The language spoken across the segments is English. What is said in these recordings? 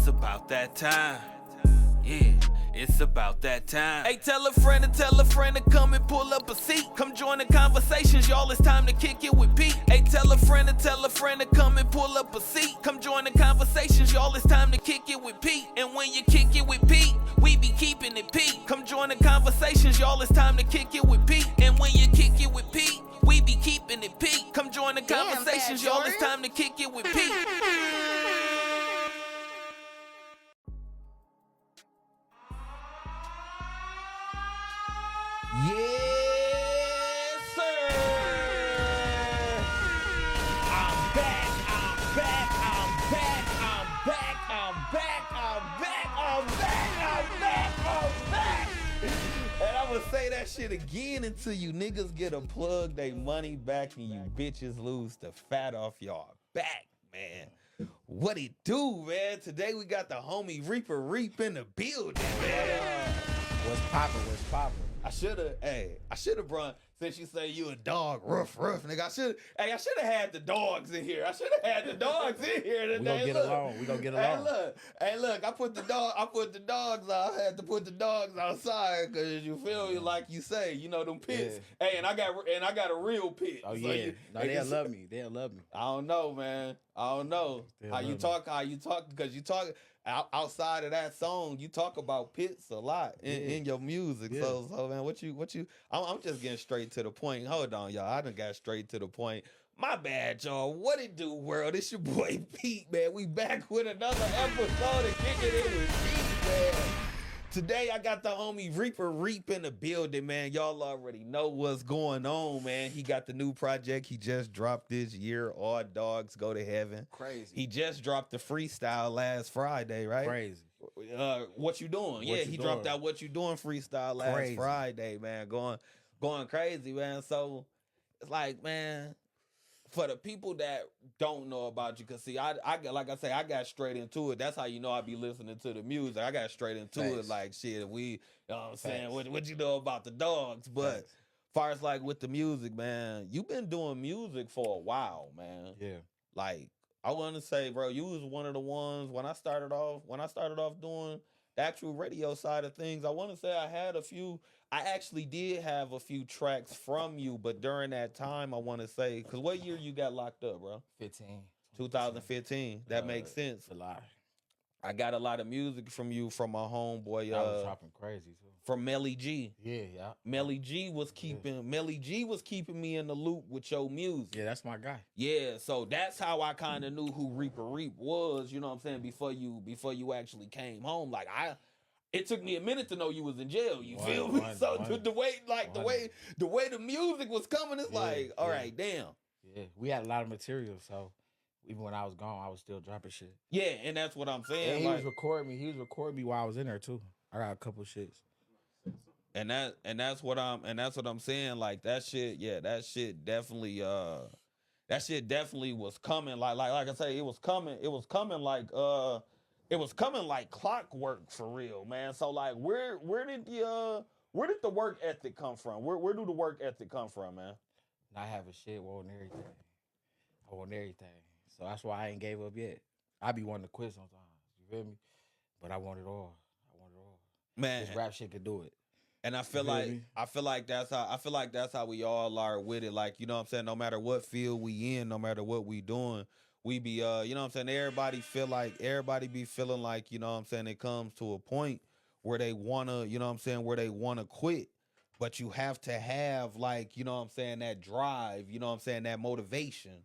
It's about that time. Yeah, it's about that time. Hey, tell a friend to come and pull up a seat. Come join the conversations, y'all. It's time to kick it with Pete. Hey, tell a friend to come and pull up a seat. Come join the conversations, y'all. It's time to kick it with Pete. And when you kick it with Pete, we be keeping it Pete. Come join the conversations, y'all. It's time to kick it with Pete. And when you kick it with Pete, we be keeping it Pete. Come join the conversations, y'all. It's time to kick it with Pete. Yes, sir. I'm back. And I'm gonna say that shit again until you niggas get a plug they money back and you bitches lose the fat off y'all back, man. What it do, man? Today we got the homie Reaper Reap in the building, man. What's poppin'? I should've brought, since you say you a dog, rough, nigga. I should've had the dogs in here. Today. We gonna get along. Hey, look, I put the dogs out. I had to put the dogs outside because you feel me, like you say, you know, them pits. Yeah. Hey, and I got a real pit. Oh, so yeah. They'll love me. I don't know, man. How you talk, because you talk outside of that song, you talk about pits a lot in your music. Yeah. So man, what you I'm just getting straight to the point. Hold on, y'all. I done got straight to the point. My bad, y'all. What it do, world? It's your boy Pete, man. We back with another episode of Kicking It with Pete, man. Today, I got the homie Reaper Reap in the building, man. Y'all already know what's going on, man. He got the new project he just dropped this year, All Dogs Go to Heaven. Crazy. He just dropped the freestyle last Friday, right? Crazy. What You Doing? He dropped that What You Doing freestyle last Friday, man. Going crazy, man. So, it's like, man, for the people that don't know about you, because see, I like I say, I got straight into it. That's how you know I be listening to the music. I got straight into it, like shit. We, you know what I'm saying? What you know about the dogs? But far as like with the music, man, you've been doing music for a while, man. Yeah. Like I want to say, bro, you was one of the ones when I started off doing the actual radio side of things. I want to say I actually did have a few tracks from you, but during that time, I want to say, because what year you got locked up, bro? 2015. That makes sense. A lot. I got a lot of music from you from my homeboy. I was dropping crazy too. From Melly G. Yeah. Melly G was keeping me in the loop with your music. Yeah, that's my guy. Yeah, so that's how I kind of knew who Reaper Reap was, you know what I'm saying, before you actually came home. Like it took me a minute to know you was in jail, you feel me? So the way the music was coming, it's like, all right, damn. Yeah, we had a lot of material, so even when I was gone, I was still dropping shit. Yeah, and that's what I'm saying. And he was recording me while I was in there too. I got a couple shits. And that's what I'm saying. Like that shit definitely was coming. Like I say, it was coming like clockwork for real, man. So like where did the work ethic come from? Where do the work ethic come from, man? Not having shit, wanting everything. I want everything. So that's why I ain't gave up yet. I be wanting to quit sometimes. You feel me? But I want it all. Man, this rap shit could do it. And I feel like that's how we all are with it. Like, you know what I'm saying? No matter what field we in, no matter what we doing, we be you know what I'm saying, everybody be feeling like, you know what I'm saying, it comes to a point where they wanna, you know what I'm saying, where they wanna quit. But you have to have, like, you know what I'm saying, that drive, you know what I'm saying, that motivation.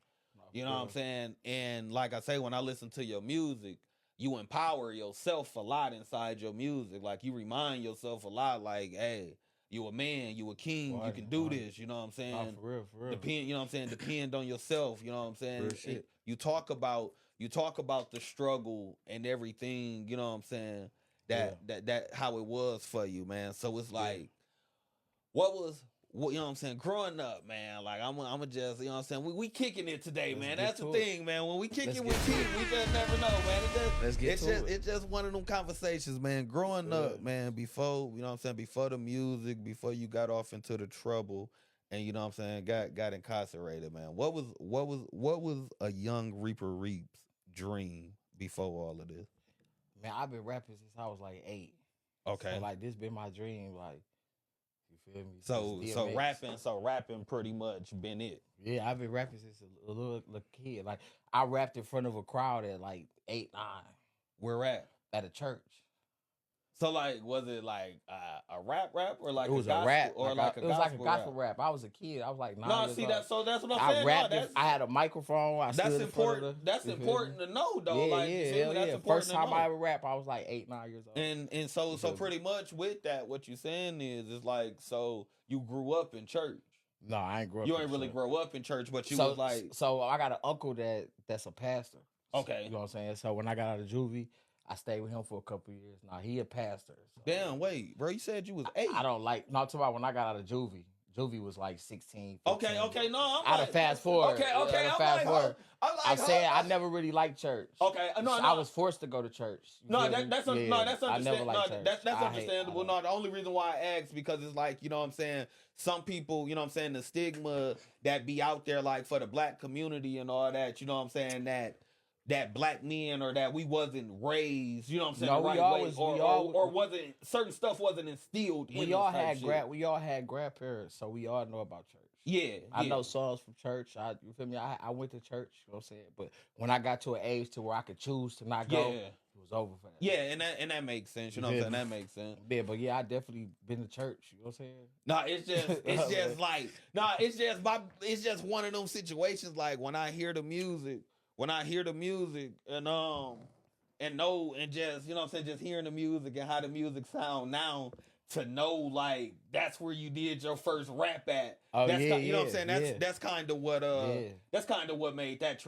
You know what I'm saying? And like I say, when I listen to your music, you empower yourself a lot inside your music. Like, you remind yourself a lot, like, hey, you a man, you a king, you can do this, you know what I'm saying? Oh, for real. Depend, you know what I'm saying? Depend on yourself, you know what I'm saying? Real shit. You talk about the struggle and everything, you know what I'm saying? That how it was for you, man. So it's like, you know what I'm saying, growing up, man, like I'm just, you know what I'm saying, we kicking it today, man. That's the thing, man. When we kick it with Pete, we just never know, man. It's just one of them conversations, man. Growing up, man, before, you know what I'm saying, before the music, before you got off into the trouble, and you know what I'm saying, got incarcerated, man. What was a young Reaper Reap's dream before all of this? Man, I've been rapping since I was like 8. Okay. So like this been my dream. Like, you feel me? So rapping pretty much been it. Yeah, I've been rapping since a little kid. Like I rapped in front of a crowd at like 8, 9. Where at? At a church. So like, was it like a rap or like it was a gospel, rap or it was like a gospel rap. I was a kid. I was like 9 years old. That's what I'm saying. I rapped. I had a microphone. That's important. That's important to know, though. Yeah, that's first time I ever rap, I was like 8, 9 years old. And so pretty much with that, what you saying is like, so you grew up in church. No, I ain't grew up. You ain't really grow up in church, but you was like. So I got an uncle that's a pastor. Okay. You know what I'm saying? So when I got out of juvie, I stayed with him for a couple of years. Now he a pastor. So. Damn, wait, bro, you said you was 8. I don't like. No, I'm talking about when I got out of juvie. Juvie was like 16. 15. Okay, no, I'm fast forward. Okay, fast forward. I'm saying I never really liked church. Okay, no. I was forced to go to church. That's understandable. I never liked church. That's understandable. No, the only reason why I asked because it's like, you know what I'm saying, some people, you know what I'm saying, the stigma that be out there like for the black community and all that, you know what I'm saying, that black men or that we wasn't raised, you know what I'm saying, no, the right way, or wasn't certain stuff wasn't instilled in us. We all had grandparents, so we all know about church. Yeah, I know songs from church. You feel me? I went to church, you know what I'm saying? But when I got to an age to where I could choose to not go, it was over for that. Yeah, and that makes sense. You know what I'm saying? That makes sense. Yeah, but yeah, I definitely been to church, you know what I'm saying? No, it's just one of them situations like when I hear the music and just, you know what I'm saying, just hearing the music and how the music sound now, to know like that's where you did your first rap at. Oh, that's yeah, you know what I'm saying? That's kind of what that's kind of what made that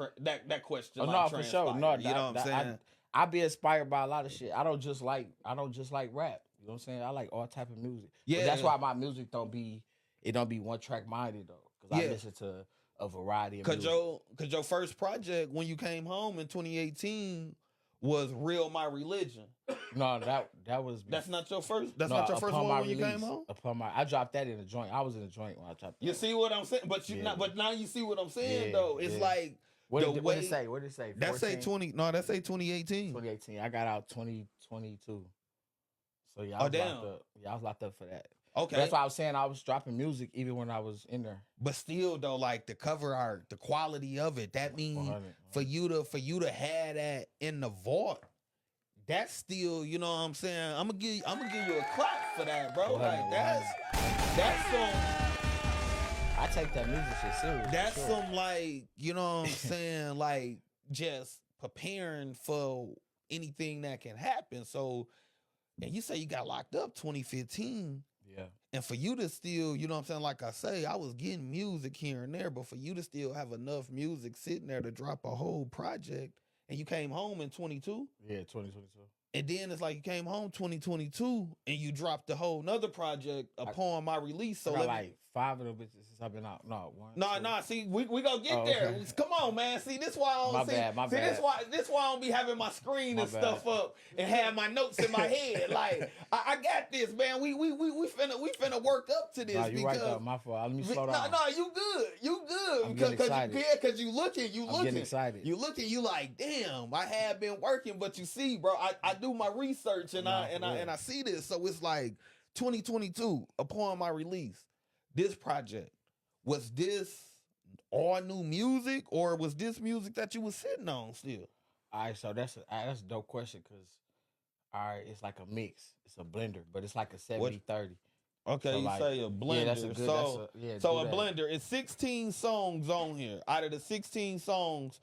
question. Oh, like, no, for sure. No, you know what I'm saying? I be inspired by a lot of shit. I don't just like rap. You know what I'm saying? I like all type of music. Yeah, but that's why my music don't be one track minded though. Because I listen to a variety of music. Cause your first project when you came home in 2018 was Real My Religion. No, that was. That's not your first. That's not your first one when you came home. I dropped that in a joint. I was in a joint when I dropped that. You see what I'm saying? But But now you see what I'm saying though. It's like what did it say? What did it say? That say 20. No, that say 2018. 2018. I got out 2022. So yeah, I was locked up for that. Okay. But that's why I was saying I was dropping music even when I was in there. But still though, like the cover art, the quality of it, that means 100. for you to have that in the vault, that's still, you know what I'm saying? I'm gonna give you a clap for that, bro. 100. Like that's some. I take that music shit serious. That's some, like, you know what I'm saying, like just preparing for anything that can happen. So, and you say you got locked up 2015. Yeah. And for you to still, you know what I'm saying, like I say, I was getting music here and there, but for you to still have enough music sitting there to drop a whole project, and you came home in 22? Yeah, 2022. And then it's like you came home 2022 and you dropped the whole nother project upon my release. So I got like 5 of them bitches since I've been out. No, one. No. See, we gonna get there. Okay. Come on, man. See, this why I don't my bad. This why I don't be having my screen and stuff up and have my notes in my head. Like I got this, man. We finna work up to this. No, you right though. My fault. Let me slow down. No, you good. I'm getting excited. Cause you looking. I'm getting excited. You looking. You like, damn. I have been working, but you see, bro. I do my research and I see this. So it's like 2022 upon my release. This project, was this all new music or was this music that you was sitting on still? All right, so that's a dope question because, all right, it's like a mix. It's a blender, but it's like a 70-30. Okay, so you like, say a blender. Yeah, that's a good, so a blender. It's 16 songs on here. Out of the 16 songs,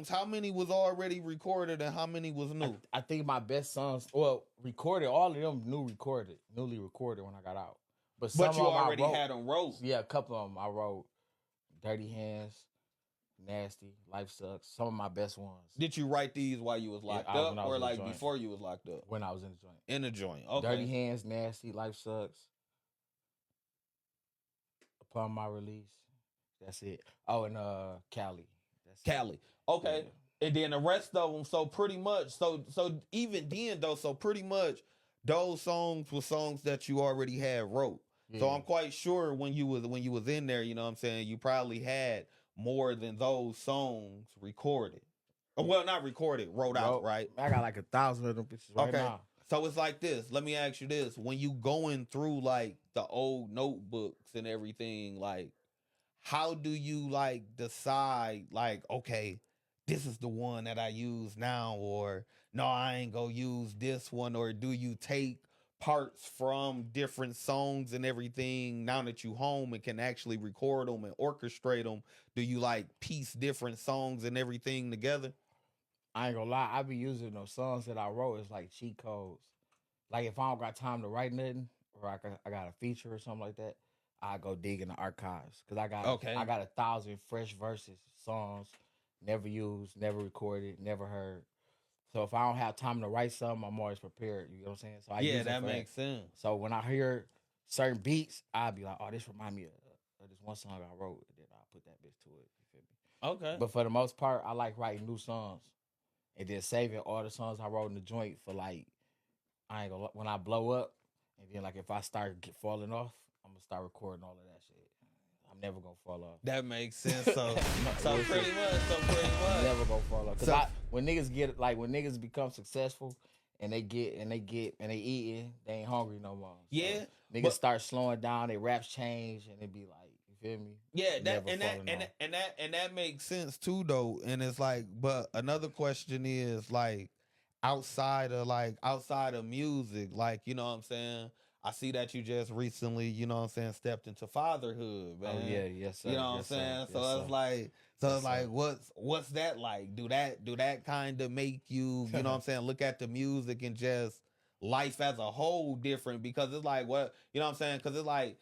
how many was already recorded and how many was new? I think my best songs, well, recorded, all of them newly recorded when I got out. But you already had them wrote. Yeah, a couple of them I wrote. Dirty Hands, Nasty, Life Sucks. Some of my best ones. Did you write these while you was locked up or like before you was locked up? When I was in the joint. In the joint, okay. Dirty Hands, Nasty, Life Sucks. Upon my release. That's it. Oh, and Cali. That's Cali. It. Okay. Yeah. And then the rest of them, so pretty much, so even then though, so pretty much those songs were songs that you already had wrote. Yeah. So I'm quite sure when you was in there, you know what I'm saying, you probably had more than those songs recorded. Well, not recorded, wrote out, right? I got like 1,000 of them bitches right now. So it's like this. Let me ask you this: when you going through like the old notebooks and everything, like, how do you like decide, like, okay, this is the one that I use now, or no, I ain't gonna use this one, or do you take parts from different songs and everything now that you home and can actually record them and orchestrate them? Do you like piece different songs and everything together? I ain't gonna lie, I be using those songs that I wrote as like cheat codes. Like if I don't got time to write nothing, or I got a feature or something like that, I go dig in the archives because I got 1,000 fresh verses, songs, never used, never recorded, never heard. So if I don't have time to write something, I'm always prepared. You know what I'm saying? So I use that makes sense. So when I hear certain beats, I'll be like, oh, this remind me of this one song I wrote, and then I'll put that bitch to it. You feel me? Okay. But for the most part, I like writing new songs and then saving all the songs I wrote in the joint for like, I ain't gonna, when I blow up, and then like if I start falling off, I'm gonna start recording all of that shit. I'm never gonna fall off. That makes sense. So, pretty much. Never gonna fall off. Cause when niggas become successful and they eating, they ain't hungry no more. So niggas start slowing down, their raps change, and it be like, you feel me? Yeah, that makes sense too, though. And it's like, but another question is like, outside of music, like, you know what I'm saying? I see that you just recently, you know what I'm saying, stepped into fatherhood, man. Oh yeah, yes sir. You know what I'm saying? So it's like, what's that like? Do that kind of make you, you know what I'm saying, look at the music and just life as a whole different? Because it's like, what, you know what I'm saying? Because it's like,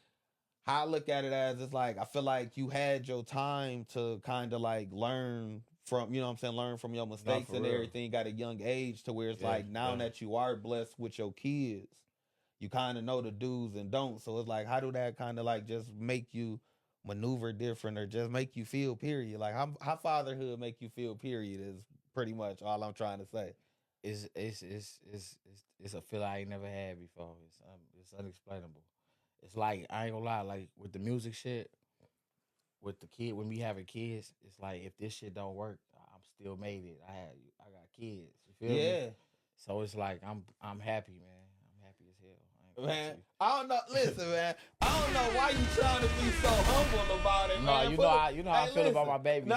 how I look at it as, it's like, I feel like you had your time to kind of like learn from, you know what I'm saying, learn from your mistakes and everything at a young age, to where it's like, now that you are blessed with your kids, you kind of know the do's and don'ts. So it's like, how do that kind of like just make you maneuver different, or just make you feel, period? Like, how fatherhood make you feel, period, is pretty much all I'm trying to say. It's a feel I ain't never had before. It's unexplainable. It's like, I ain't gonna lie, like with the music shit, with the kid, when we having kids, it's like, if this shit don't work, I'm still made it. I got kids. You feel me? So it's like, I'm happy, man. I'm happy as hell. Man, I don't know. Listen, man, I don't know why you trying to be so humble about it, man. No, you know how I feel about my baby.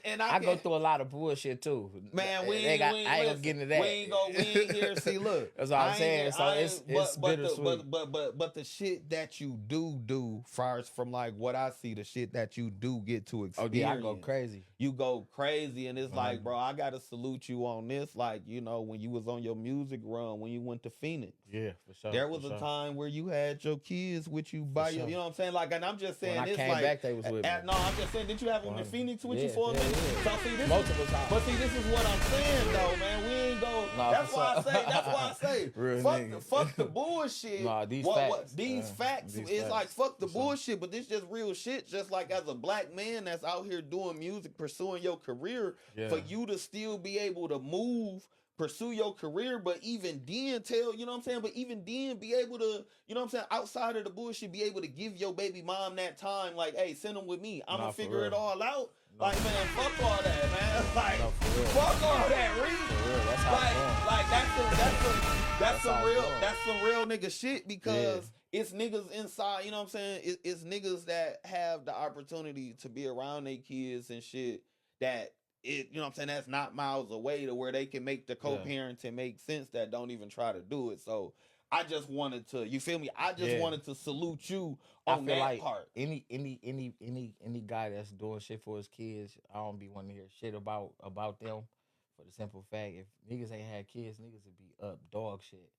And I go through a lot of bullshit too. Man, I ain't gonna get into that. We ain't here. See, look, that's what I'm saying. So it's bittersweet. But the shit that you do, far from like what I see, the shit that you do get to experience. Oh yeah, I go crazy. You go crazy, and it's like, bro, I gotta salute you on this. Like, you know, when you was on your music run, when you went to Phoenix. Yeah, for sure. There was a time where you had your kids with you by your, you know what I'm saying? Like, and I'm just saying, when it's I came like, back, they was with me. No, I'm just saying, did you have them in Phoenix with you for a minute? Yeah. So see, this multiple times. But see, this is what I'm saying, though, man. We ain't go. That's why I say. Fuck the bullshit. Nah, these facts. It's like, fuck the bullshit, but this just real shit. Just like, as a black man that's out here doing music, pursuing your career, for you to still be able to move, pursue your career, but even then you know what I'm saying? But even then be able to, you know what I'm saying, outside of the bullshit, be able to give your baby mom that time, like, hey, send them with me. I'm gonna figure it all out. Like, man, fuck all that, man. Like, fuck all that, that's some real nigga shit, because it's niggas inside, you know what I'm saying? It's niggas that have the opportunity to be around their kids and shit, that you know what I'm saying, that's not miles away, to where they can make the co-parenting make sense, that don't even try to do it. So I just wanted to, you feel me? I just wanted to salute you on that like part. Any guy that's doing shit for his kids, I don't be wanting to hear shit about them, for the simple fact, if niggas ain't had kids, niggas would be up dog shit.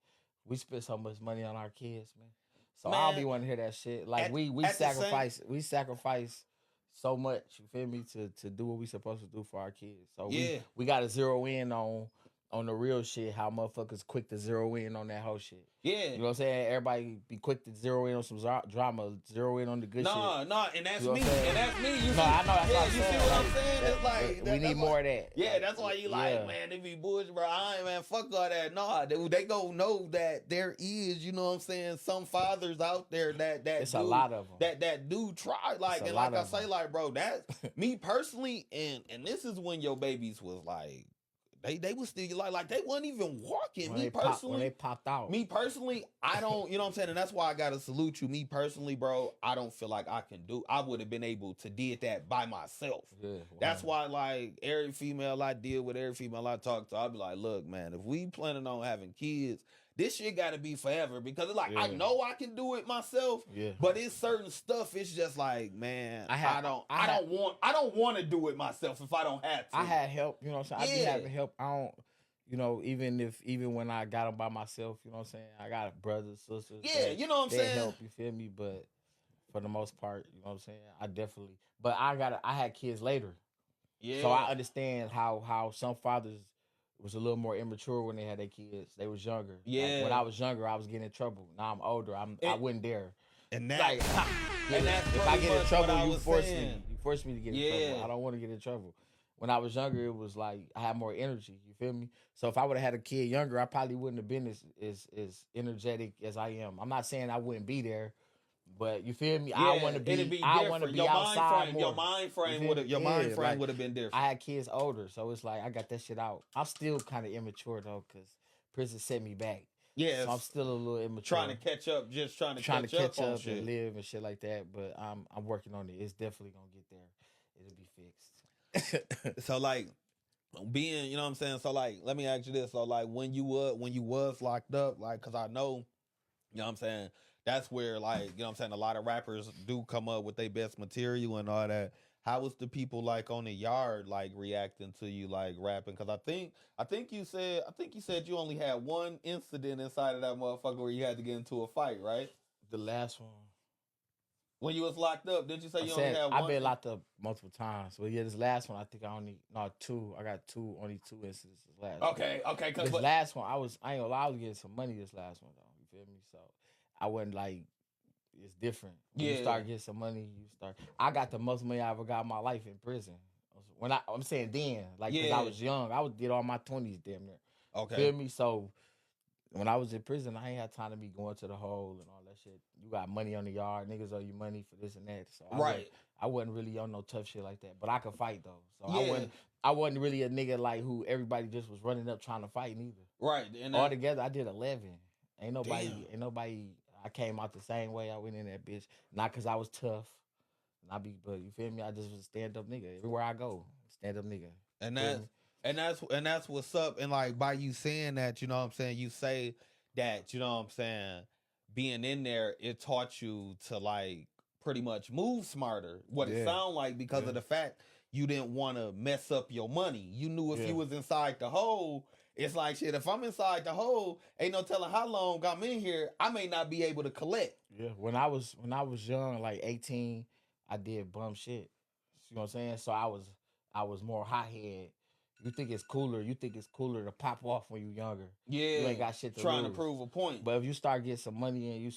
We spend so much money on our kids, man. So I don't be wanting to hear that shit. Like, we sacrifice so much, you feel me, to do what we supposed to do for our kids. So we got to zero in on on the real shit, how motherfuckers quick to zero in on that whole shit. Yeah. You know what I'm saying? Everybody be quick to zero in on some drama, zero in on the good shit. Nah, and that's You know me. what I'm saying? And that's me. You No, see, I know that's what I'm you saying. see what I'm saying? It's like we need more of that. Yeah, that's why you like, man, it be bullshit, bro. I ain't, man, fuck all that. Nah, they gon' know that there is, you know what I'm saying, some fathers out there that it's do, a lot of them. That do try, like, and like I say, like, bro, that's me personally, and this is when your babies was like, they was still like they wasn't even walking. When when they popped out. Me personally, I don't, you know what I'm saying? And that's why I gotta salute you. Me personally, bro, I don't feel like I would have been able to did that by myself. Yeah, wow. That's why, like, every female I deal with, every female I talk to, I'll be like, look, man, if we planning on having kids, this shit gotta be forever. Because it's like, I know I can do it myself, but it's certain stuff, it's just like, man, I don't want to do it myself if I don't have to. I had help, you know what I'm saying? I be having help. I don't, you know, even when I got them by myself, you know what I'm saying? I got brothers, sisters. Yeah, you know what I'm saying? They help, you feel me? But for the most part, you know what I'm saying? I definitely, but I had kids later. Yeah. So I understand how some fathers was a little more immature when they had their kids. They was younger. Yeah. Like, when I was younger, I was getting in trouble. Now I'm older. I wouldn't dare. And that, like, and that's if I get in trouble, you force saying. me. You force me to get in trouble. I don't want to get in trouble. When I was younger, it was like I had more energy. You feel me? So if I would have had a kid younger, I probably wouldn't have been as energetic as I am. I'm not saying I wouldn't be there, but you feel me? Yeah, I want to be. I want to be outside more. Your mind frame would have been different. I had kids older, so it's like I got that shit out. I'm still kind of immature though, because prison set me back. Yeah, so I'm still a little immature. Trying to catch up, trying to catch up on shit. And live and shit like that. But I'm working on it. It's definitely gonna get there. It'll be fixed. So like being, you know what I'm saying? So like, let me ask you this. So like when you was locked up, like, cause I know, you know what I'm saying, that's where, like, you know what I'm saying, a lot of rappers do come up with their best material and all that. How was the people like on the yard like reacting to you like rapping? Cause I think you said you only had one incident inside of that motherfucker where you had to get into a fight, right? The last one. When you was locked up, did you say only had one? I've been locked up multiple times. But yeah, this last one, I think only got two incidents this last one. Okay. This last one, I ain't gonna lie, I was getting some money this last one though. You feel me? So I wasn't like, it's different. When you start getting some money, I got the most money I ever got in my life in prison. I'm saying then, like, cause I was young. I did all my 20s damn near. Okay. Feel me? So when I was in prison, I ain't had time to be going to the hole and all that shit. You got money on the yard, niggas owe you money for this and that. So I wasn't really on no tough shit like that. But I could fight though. So I wasn't really a nigga like who everybody just was running up trying to fight neither. Right. And altogether, I did 11. Ain't nobody. I came out the same way I went in that bitch. Not because I was tough. But you feel me? I just was a stand-up nigga. Everywhere I go, stand-up nigga. And that's what's up. And like by you saying that, you know what I'm saying, you say that, you know what I'm saying, being in there, it taught you to like pretty much move smarter. What it sound like because of the fact you didn't want to mess up your money. You knew if you was inside the hole, it's like, shit, if I'm inside the hole, ain't no telling how long I'm in here, I may not be able to collect. Yeah, when I was young, like 18, I did bum shit. You know what I'm saying? So I was more hot-head. You think it's cooler to pop off when you younger. Yeah. You ain't got shit to trying lose. To prove a point. But if you start getting some money and you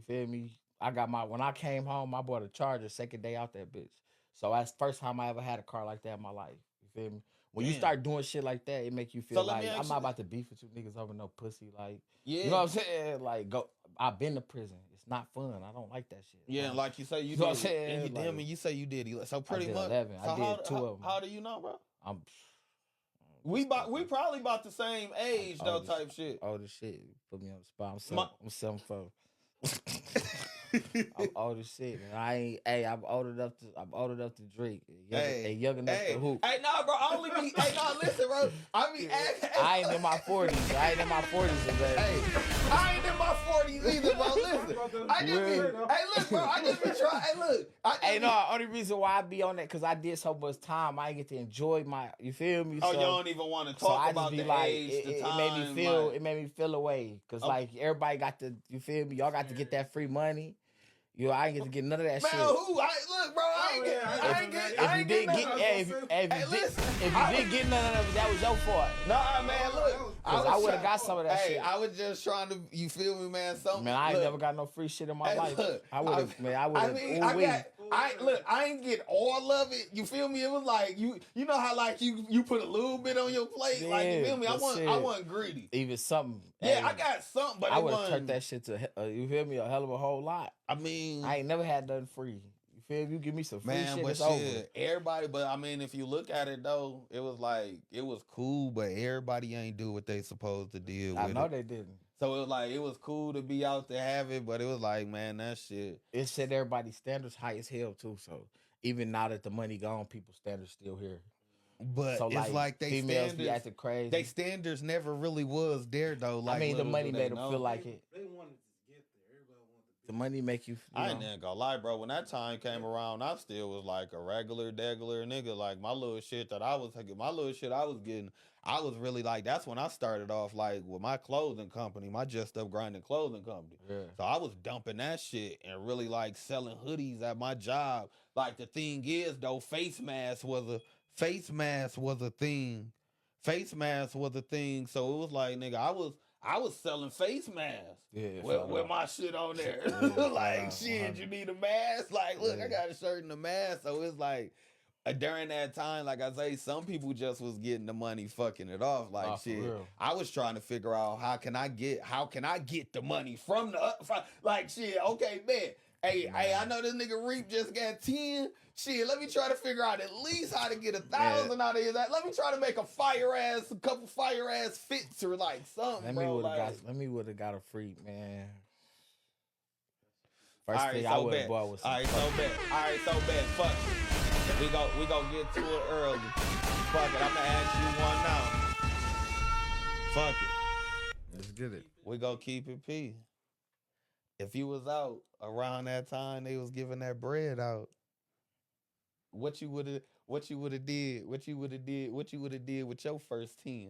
feel me? When I came home, I bought a Charger second day out that bitch. So that's the first time I ever had a car like that in my life. You feel me? When you start doing shit like that, it make you feel like I'm not about to beef with you niggas over no pussy. Like, you know what I'm saying? Like, I've been to prison. It's not fun. I don't like that shit. Yeah, like you say you did. You know what I'm saying? And you say you did. So pretty much. 11. So I did 2 of them. How do you know, bro? We probably about the same age though, type shit. Oh, the shit. Put me on the spot. I'm 7'4". I'm old as shit, and I'm old enough to drink. Young enough to hoop. Hey, nah, bro. Listen, bro. I ain't in my 40s. Hey, I ain't in my 40s either, bro. Listen. Bro. I just be trying. Hey, look. Only reason why I be on that because I did so much time. I ain't get to enjoy my. You feel me? Oh, so, you don't even want to talk about the age, the time. It made me feel away because like everybody got to. You feel me? Y'all got to get that free money. Yo, I ain't get to get none of that Man, shit. look, bro, I ain't get If you did get none of it, that was your fault. Nah, man, look. I would have got some of that shit. I was just trying to, you feel me, man? Something. Man, I ain't never got no free shit in my life. Look, I would have. I ain't get all of it. You feel me? It was like you know how like you put a little bit on your plate. Yeah, like you feel me? I shit. wasn't greedy. Even something. Yeah, I got something, but I would have turned that shit to you feel me, a hell of a whole lot. I mean, I ain't never had nothing free. You feel me? You give me some free shit, but it's over. Everybody, but I mean, if you look at it though, it was like it was cool, but everybody ain't do what they supposed to deal with. I know they didn't. So it was like it was cool to be out to have it, but it was like, man, that shit. It set everybody's standards high as hell too. So even now that the money gone, people's standards still here. But so it's like they females be acting crazy. They standards never really was there though. Like, I mean, the money made them feel like it. They wanted to get there. Everybody wanted to. The money make you. I ain't gonna lie, bro. When that time came around, I still was like a regular nigga. Like my little shit I was getting. I was really like, that's when I started off like with my clothing company, my Just Up Grinding clothing company. Yeah. So I was dumping that shit and really like selling hoodies at my job. Like the thing is though, face mask was a thing. Face mask was a thing. So it was like, nigga, I was selling face masks with my shit on there. Like, shit, you need a mask? Like, look, I got a shirt and a mask. So it's like, during that time, like I say, some people just was getting the money fucking it off. Like, shit, I was trying to figure out how can I get the money from like, shit, okay, man. Hey, I know this nigga Reap just got 10. Shit, let me try to figure out at least how to get 1,000 out of his. Let me try to make a couple fire ass fits or like something, bro. Let me would have got a free, man. First thing I would have bought was some. All right, so bad. Fuck it. We go get to it early. Fuck it. I'm gonna ask you one now. Fuck it. Let's get it. We go keep it P. If you was out around that time they was giving that bread out, what you would have did with your first 10?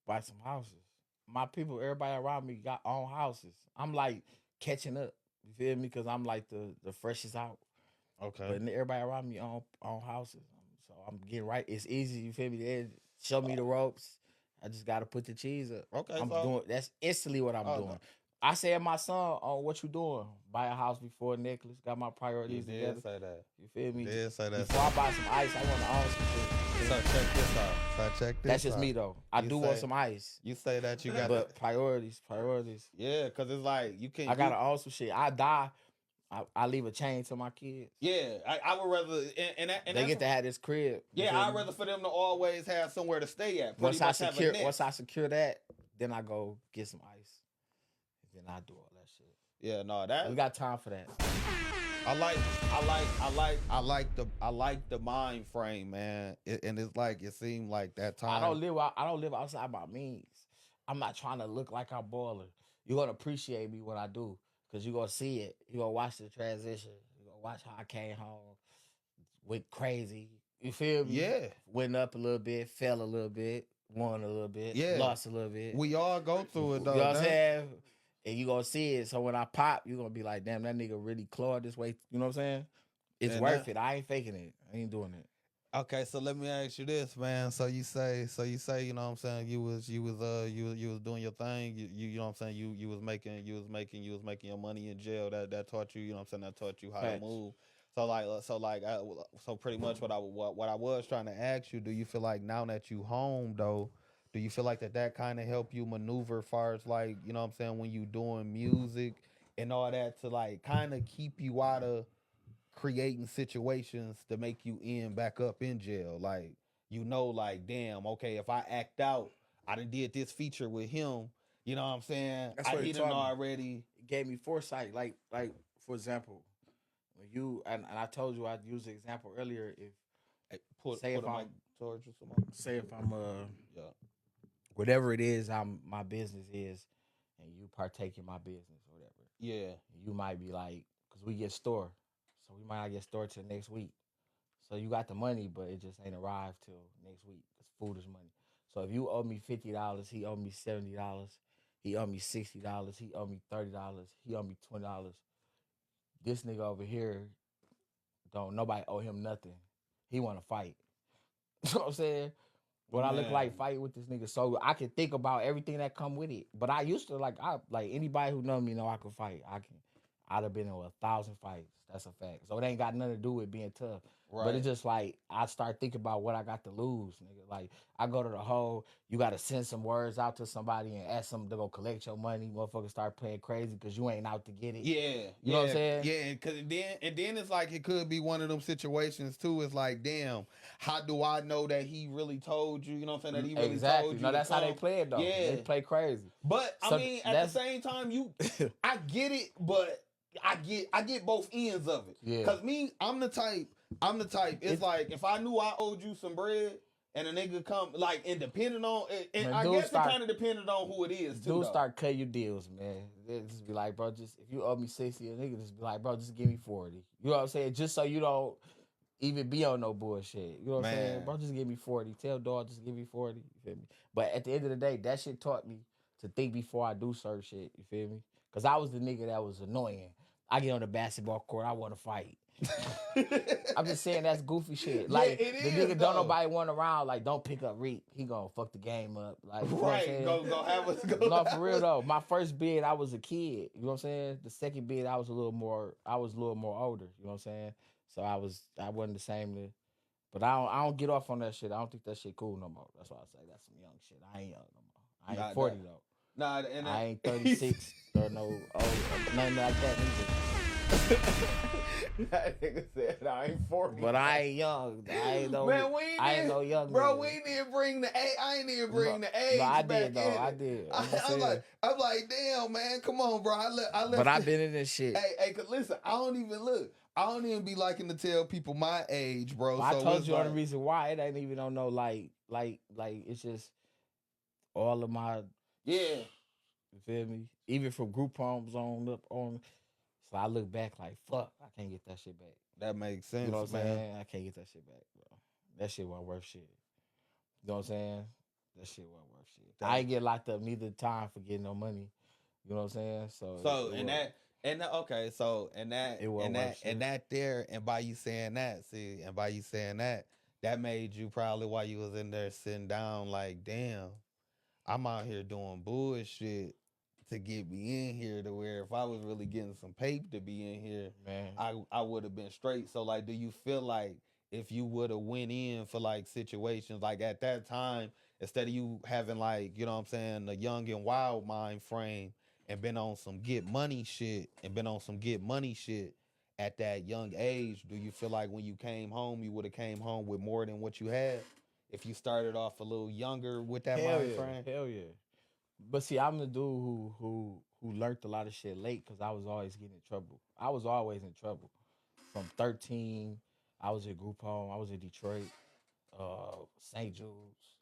Buy some houses. My people, everybody around me got own houses. I'm like catching up. You feel me? Because I'm like the freshest out. Okay. But everybody around me own houses. So I'm getting right. It's easy. You feel me? They show me the ropes. I just got to put the cheese up. Okay. That's instantly what I'm doing. No. I said, my son, what you doing? Buy a house before necklace. Got my priorities together. You did say that. You feel me? You did say that. Before I buy some ice, I want to own some shit. So check this out. That's just me, though. I do want some ice. You say that you got But priorities. Yeah, because it's like, you can't. I got to own some shit. I die. I leave a chain to my kids. Yeah, I would rather, and they get to have this crib. Yeah, I'd rather for them to always have somewhere to stay at. Once I secure that, then I go get some ice. Then I do all that shit. Yeah, no, we got time for that. I like the mind frame, man. And it's like it seemed like that time. I don't live outside my means. I'm not trying to look like I'm baller. You're gonna appreciate me when I do. Cause you're gonna see it. You're gonna watch the transition. You're gonna watch how I came home. Went crazy. You feel me? Yeah. Went up a little bit, fell a little bit, won a little bit, lost a little bit. We all go through it though. You know what I'm saying? And you gonna see it. So when I pop, you're gonna be like, damn, that nigga really clawed this way. You know what I'm saying? It's worth it. I ain't faking it. I ain't doing it. Okay, so let me ask you this, man. So you say, you know what I'm saying, you was doing your thing. You know what I'm saying, you was making your money in jail. That taught you, you know what I'm saying, that taught you how to move. So pretty much what I was trying to ask you, do you feel like now that you home though, do you feel like that kind of help you maneuver as far as like, you know what I'm saying, when you doing music and all that to like kind of keep you out of creating situations to make you end back up in jail? Like, you know, like, damn, okay, if I act out, I done did this feature with him, you know what I'm saying? That's what he done already. It gave me foresight. Like for example, when you, and I told you I'd use the example earlier, if I'm whatever it is my business is, and you partake in my business or whatever. Yeah. You might be like, because we get store. So we might not get stored till next week. So you got the money, but it just ain't arrived till next week. Because food is money. So if you owe me $50, he owe me $70. He owe me $60. He owe me $30. He owe me $20. This nigga over here, don't nobody owe him nothing. He want to fight. You know what I'm saying? What I look like fighting with this nigga, so I can think about everything that come with it. But I used to like anybody who know me know I can fight. I'd have been in 1,000 fights. That's a fact. So it ain't got nothing to do with being tough. Right. But it's just like I start thinking about what I got to lose, nigga. Like I go to the whole, you got to send some words out to somebody and ask them to go collect your money. Motherfuckers start playing crazy because you ain't out to get it. Yeah, you know what I'm saying? Yeah, and then it's like it could be one of them situations too. It's like, damn, how do I know that he really told you? You know what I'm saying? That he really told you. No, that's how they play it though. Yeah, they play crazy. But so I mean, at the same time, I get it, but I get both ends of it. Yeah. Cause me, I'm the type. It's like if I knew I owed you some bread and a nigga come like and depending on and I guess it kind of depended on who it is too. Dude start cutting you deals, man. They just be like, bro, just if you owe me 60, a nigga just be like, bro, just give me 40. You know what I'm saying? Just so you don't even be on no bullshit. You know what I'm saying? Bro, just give me 40. Tell dog, just give me 40. You feel me? But at the end of the day, that shit taught me to think before I do certain shit. You feel me? Because I was the nigga that was annoying. I get on the basketball court, I want to fight. I'm just saying that's goofy shit. Like the nigga don't nobody want around. Like don't pick up Reek. He gonna fuck the game up. Like right, go have us go. No, for real though. My first bid, I was a kid. You know what I'm saying? The second bid, I was a little more older. You know what I'm saying? So I wasn't the same. But I don't get off on that shit. I don't think that shit cool no more. That's why I say that's some young shit. I ain't young no more. I ain't 40 though. Nah, and I ain't 36 or no old, nothing like that either. That nigga said I ain't 40. But I ain't young. I ain't no. Man, I ain't no young. Bro, nigga. we didn't bring the age. I ain't even bring the age. But I back did though. in. I did. I'm like, damn, man, come on, bro. I left. But I've been in this shit. Hey, cause listen, I don't even be liking to tell people my age, bro. Well, so I told you on the reason why it ain't even on no like it's just all of my You feel me? Even from group homes on. So I look back like, fuck, I can't get that shit back. That makes sense, you know what man. I'm saying? I can't get that shit back, bro. That shit wasn't worth shit. You know what I'm saying? That shit wasn't worth shit. I ain't get locked up neither time for getting no money. You know what I'm saying? So by you saying that, that made you probably while you was in there sitting down like, damn, I'm out here doing bullshit to get me in here to where if I was really getting some paper to be in here, man, I would have been straight. So like, do you feel like if you would have went in for like situations like at that time, instead of you having like, you know what I'm saying, a young and wild mind frame and been on some get money shit at that young age, do you feel like when you came home, you would have came home with more than what you had? If you started off a little younger with that mind frame? Hell yeah. But see, I'm the dude who learned a lot of shit late because I was always getting in trouble. I was always in trouble. From 13, I was at group home. I was in Detroit, St. Jude's.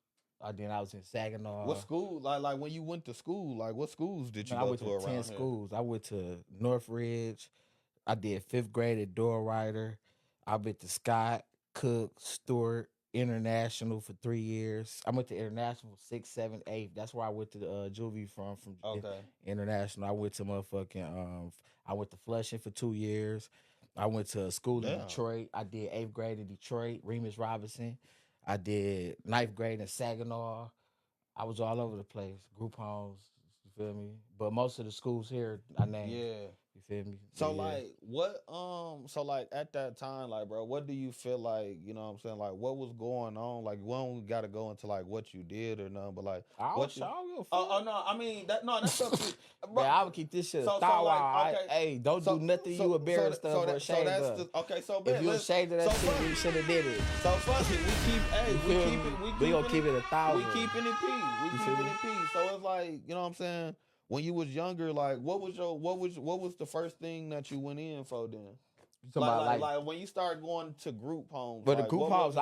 Then I was in Saginaw. What school? Like when you went to school, like what schools did you go to around 10 schools. I went to Northridge. I did 5th grade at Door Rider. I went to Scott, Cook, Stewart, International for 3 years. I went to International 6, 7, 8. That's where I went to juvie from International. I went to I went to Flushing for 2 years. I went to school in Detroit. I did 8th grade in Detroit, Remus Robinson. I did 9th grade in Saginaw. I was all over the place. Group homes, you feel me? But most of the schools here I named. Yeah. You feel me? So like what so like at that time, like bro, what do you feel like, you know what I'm saying? Like what was going on? Like we don't gotta go into like what you did or nothing, but like what you no, I mean that's up to bro. I would keep this shit hey, don't do nothing you embarrassed of or ashamed of. If you ashamed of that shit, you should have did it. So fuck it. We gonna keep it 1,000. We keeping it peace. So it's like, you know what I'm saying? When you was younger, like what was the first thing that you went in for then? Like when you started going to group homes. But the group homes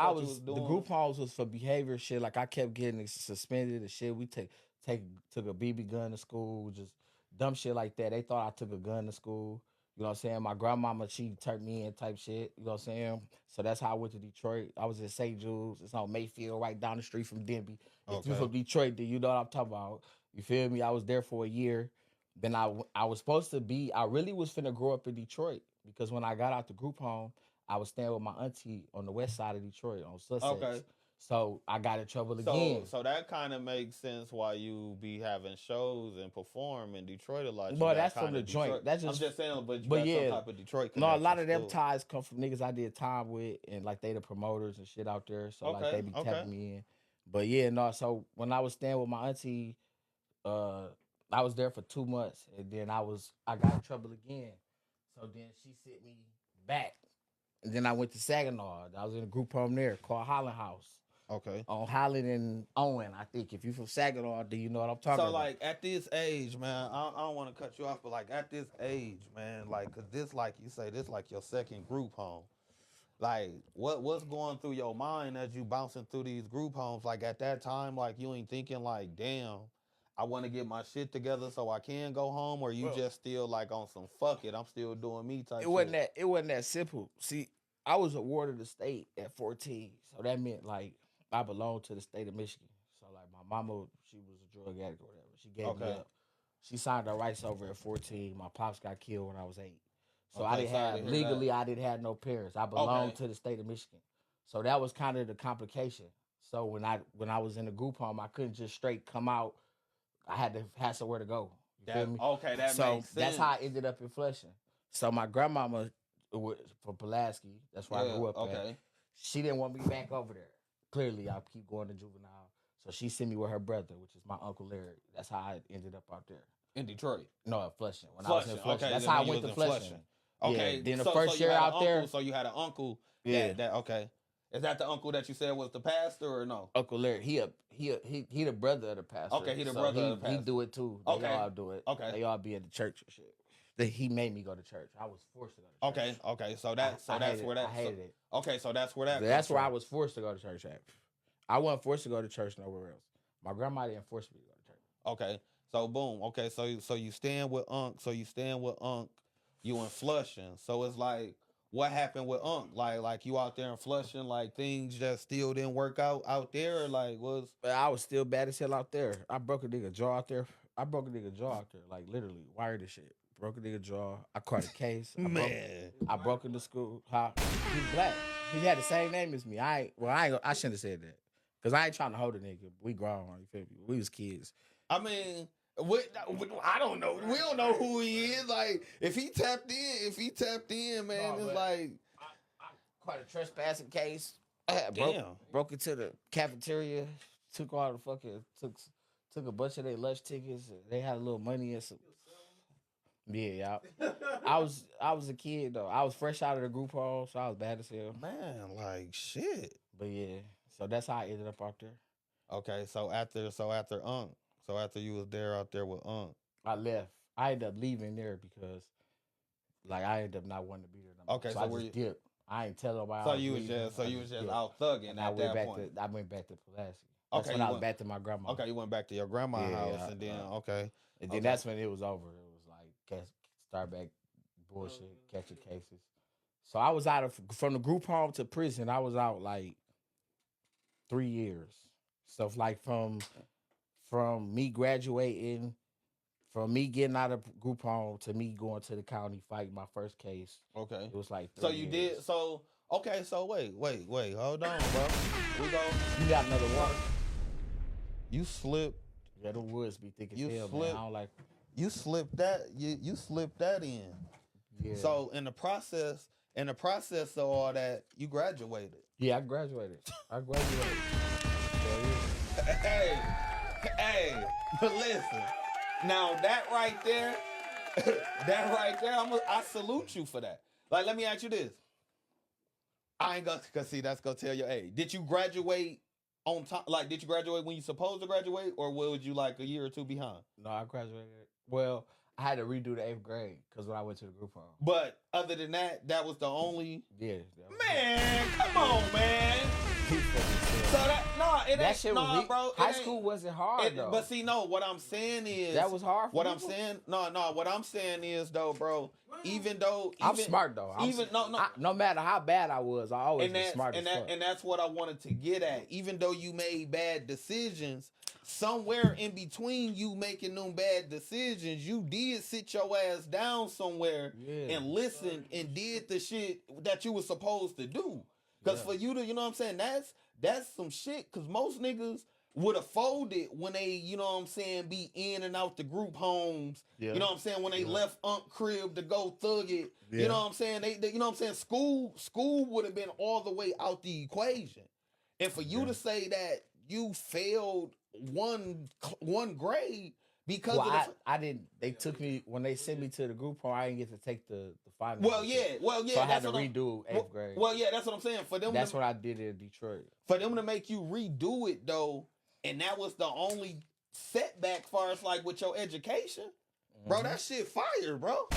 the group homes was for behavior shit. Like I kept getting suspended and shit. We took a BB gun to school, just dumb shit like that. They thought I took a gun to school. You know what I'm saying? My grandmama, she turned me in type shit. You know what I'm saying? So that's how I went to Detroit. I was in St. Jude's. It's on Mayfield, right down the street from Denby. If you're from Detroit, then you know what I'm talking about. You feel me? I was there for a year. Then I was supposed to be, I really was finna grow up in Detroit. because when I got out the group home, I was staying with my auntie on the west side of Detroit on Sussex. Okay. So I got in trouble again. So that kind of makes sense why you be having shows and perform in Detroit a lot. But that's from the joint. That's just, I'm just saying, but you got yeah, some type of Detroit no, a lot connection of them still. ties come from niggas I did time with, and like they the promoters and shit out there. So like they be tapping me in. But yeah, no. So when I was staying with my auntie, I was there for 2 months, and then I got in trouble again. So then she sent me back, and then I went to Saginaw. I was in a group home there called Holland House. Okay. On Holland and Owen, I think. If you from Saginaw, do you know what I'm talking about? So, like, at this age, man, I don't want to cut you off, but, like, at this age, man, like, because this, like you say, this like your second group home. Like, what's going through your mind as you bouncing through these group homes? Like, at that time, like, you ain't thinking, like, damn, I want to get my shit together so I can go home, or you just still, like, on some fuck it, I'm still doing me type shit? It wasn't that simple. See, I was awarded the state at 14, so that meant, like, I belonged to the state of Michigan. So, like, my mama, she was a drug addict or whatever. She gave me up. She signed her rights over at 14. My pops got killed when I was 8. So I didn't have no parents. I belonged to the state of Michigan. So that was kind of the complication. So when I was in the group home, I couldn't just straight come out. I had to have somewhere to go. You feel me? Okay, that makes sense. So that's how I ended up in Flushing. So my grandmama was from Pulaski. That's where I grew up at. She didn't want me back over there. Clearly, I keep going to juvenile. So she sent me with her brother, which is my Uncle Larry. That's how I ended up out there. In Detroit? No, at Flushing. When I was in Flushing. That's how I went to Flushing. Okay. Yeah. Then the first year out there. So you had an uncle. Yeah. Okay. Is that the uncle that you said was the pastor or no? Uncle Larry. He the brother of the pastor. Okay, he the brother of the pastor. He do it too. They all do it. Okay. They all be at the church and shit. He made me go to church. I was forced to go to church. Okay. So that's where that. I hated it. Okay, so that's where that. That's where I was forced to go to church at. I wasn't forced to go to church nowhere else. My grandma didn't force me to go to church. Okay. So boom. Okay. So you stand with Unc. You in Flushing. So it's like, what happened with Unc? Like you out there in Flushing, like things just still didn't work out there. Or like was. But I was still bad as hell out there. I broke a nigga jaw out there. Like literally wired this shit. Broke a nigga jaw. I caught a case. I broke into school. He's black. He had the same name as me. I shouldn't have said that. Cause I ain't trying to hold a nigga. We grown, you feel me? We was kids. I mean, I don't know. We don't know who he is. Like, if he tapped in, man, it's like I caught a trespassing case. Broke into the cafeteria. Took all the fucking took a bunch of their lunch tickets. They had a little money and some. Yeah. I was a kid though. I was fresh out of the group home, so I was bad as hell. Man, like shit. But yeah, so that's how I ended up out there. Okay, so after Unc, so after you was there out there with Unc, I left. I ended up leaving there because, like, I ended up not wanting to be there no more. Okay, so I just dipped. I ain't tell nobody. So you was just out thugging at that point. I went back to Pulaski. That's when I went back to my grandma. Okay, you went back to your grandma's house, and then and then that's when it was over. It was like start back bullshit, catching cases. So I was out from the group home to prison. I was out like 3 years. So like from me graduating, from me getting out of group home to me going to the county fighting my first case. Okay, it was like 3 so you years. did so. Okay, so wait, hold on, bro. We go. You got another one. You slipped. Yeah, the woods be thick as hell, man. I don't like. You slipped that. You slipped that in. Yeah. So in the process of all that, you graduated. Yeah, I graduated. Hey, but listen. Now that right there, I salute you for that. Like, let me ask you this. I ain't gonna, cause see, that's gonna tell you, hey, did you graduate on time? Like, did you graduate when you supposed to graduate, or was you like a year or two behind? No, I graduated. Well, I had to redo the 8th grade because when I went to the group home. But other than that, that was the only. Yeah. Man, come on, man. So that shit was bro. High school wasn't hard though. But see, no, what I'm saying is that was hard. What I'm saying is though, bro. Even I'm smart though. No matter how bad I was, I always was smart as fuck. And that's what I wanted to get at. Even though you made bad decisions, somewhere in between you making them bad decisions, you did sit your ass down somewhere and listen and did the shit that you were supposed to do. Because for you to, you know what I'm saying, that's some shit. Because most niggas would have folded when they, you know what I'm saying, be in and out the group homes. You know what I'm saying? When they left Unc crib to go thug it. You know what I'm saying? They you know what I'm saying? School would have been all the way out the equation. And for you to say that you failed one grade because I didn't. They took me when they sent me to the group home. I didn't get to take the final. Well, yeah. So I had to redo 8th grade. Well, yeah, that's what I'm saying. For them, that's what I did in Detroit. For them to make you redo it though, and that was the only setback far as like with your education, bro. That shit fire, bro.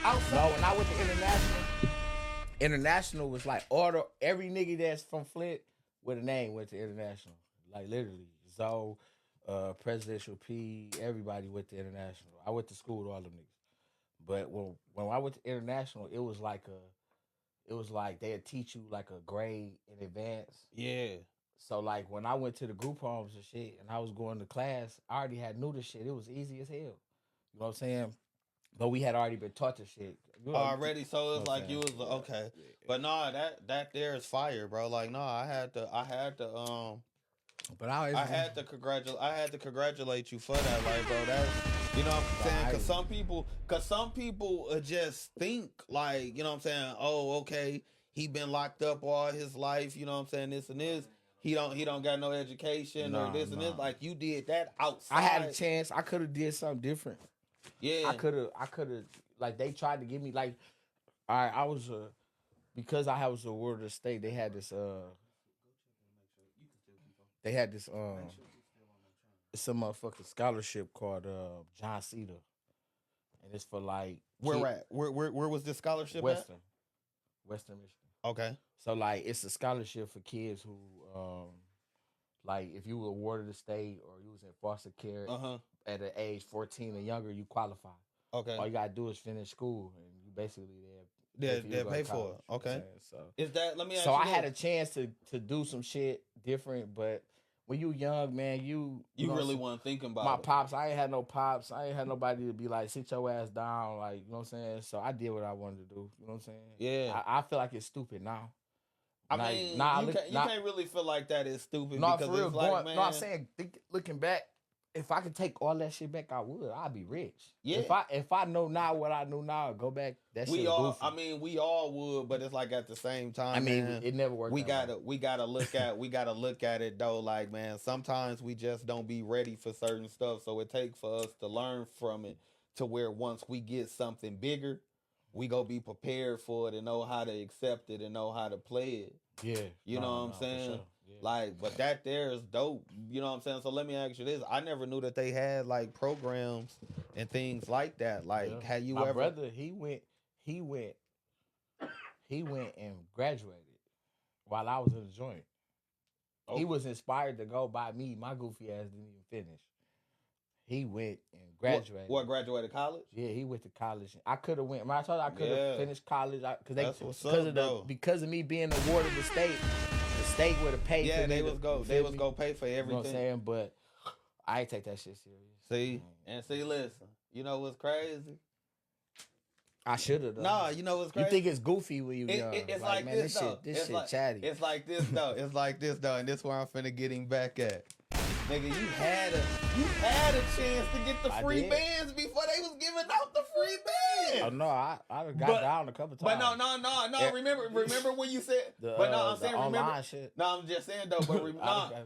Outside. No, when I went to international was like every nigga that's from Flint with a name went to international. Like literally, Zoe, Presidential P, everybody went to international. I went to school with all them niggas. But when I went to international, it was like they'd teach you like a grade in advance. Yeah. So like when I went to the group homes and shit, and I was going to class, I already knew the shit. It was easy as hell. You know what I'm saying? But we had already been taught the shit already. So it was like you was okay. Yeah. But no, that there is fire, bro. Like no, I had to But I had to congratulate you for that, like, bro. That's, you know what I'm saying? Cause some people just think like, you know what I'm saying? Oh, okay, he been locked up all his life. You know what I'm saying? This and this. He don't got no education or this and this. Like you did that outside. I had a chance. I could have did something different. Yeah, I could have. Like they tried to give me like, all right, I was because I was a ward of the state. They had this it's a motherfucking scholarship called John Cedar, and it's for like where was this scholarship Western Michigan. Okay, so like it's a scholarship for kids who like if you were awarded the state or you was in foster care at an age 14 or younger, you qualify. Okay, all you gotta do is finish school, and you basically they'll pay for it. Okay, so is that? Let me. So I had a chance to do some shit different, but when you young, man, you really want to think about my pops. I ain't had no pops. I ain't had nobody to be like, sit your ass down, like, you know what I'm saying. So I did what I wanted to do. You know what I'm saying? Yeah. I feel like it's stupid now. I mean, you can't really feel like that is stupid. No, because for real. it's like, man, no, I'm saying, looking back, if I could take all that shit back, I would. I'd be rich. Yeah. If I know now what I knew now, go back. That shit goofy. I mean, we all would, but it's like at the same time. I mean, man, it never worked. We gotta look at it though. Like, man, sometimes we just don't be ready for certain stuff. So it takes for us to learn from it to where once we get something bigger, we go be prepared for it and know how to accept it and know how to play it. Yeah. You know what I'm saying? Sure. Yeah. Like, but that there is dope. You know what I'm saying? So let me ask you this. I never knew that they had like programs and things like that. Like, had you My brother, he went and graduated while I was in the joint. Okay. He was inspired to go by me. My goofy ass didn't even finish. He went and graduated. What graduated college? Yeah, he went to college. I could have went. I told you I could have finished college because of me being a ward of the state would have paid. Yeah, they was go pay for everything. You know what I'm saying? But I ain't take that shit serious. See, listen. You know what's crazy? I should have. Nah, you know what's crazy? You think it's goofy when you young? It's like man, this though. This shit chatty. It's like this though. And this is where I'm finna get him back at. Nigga, you had a chance to get the free bands before they was giving out the free bands. Oh no, I got down a couple times. But no. Remember when you said? I'm saying remember. Shit. No, I'm just saying though. But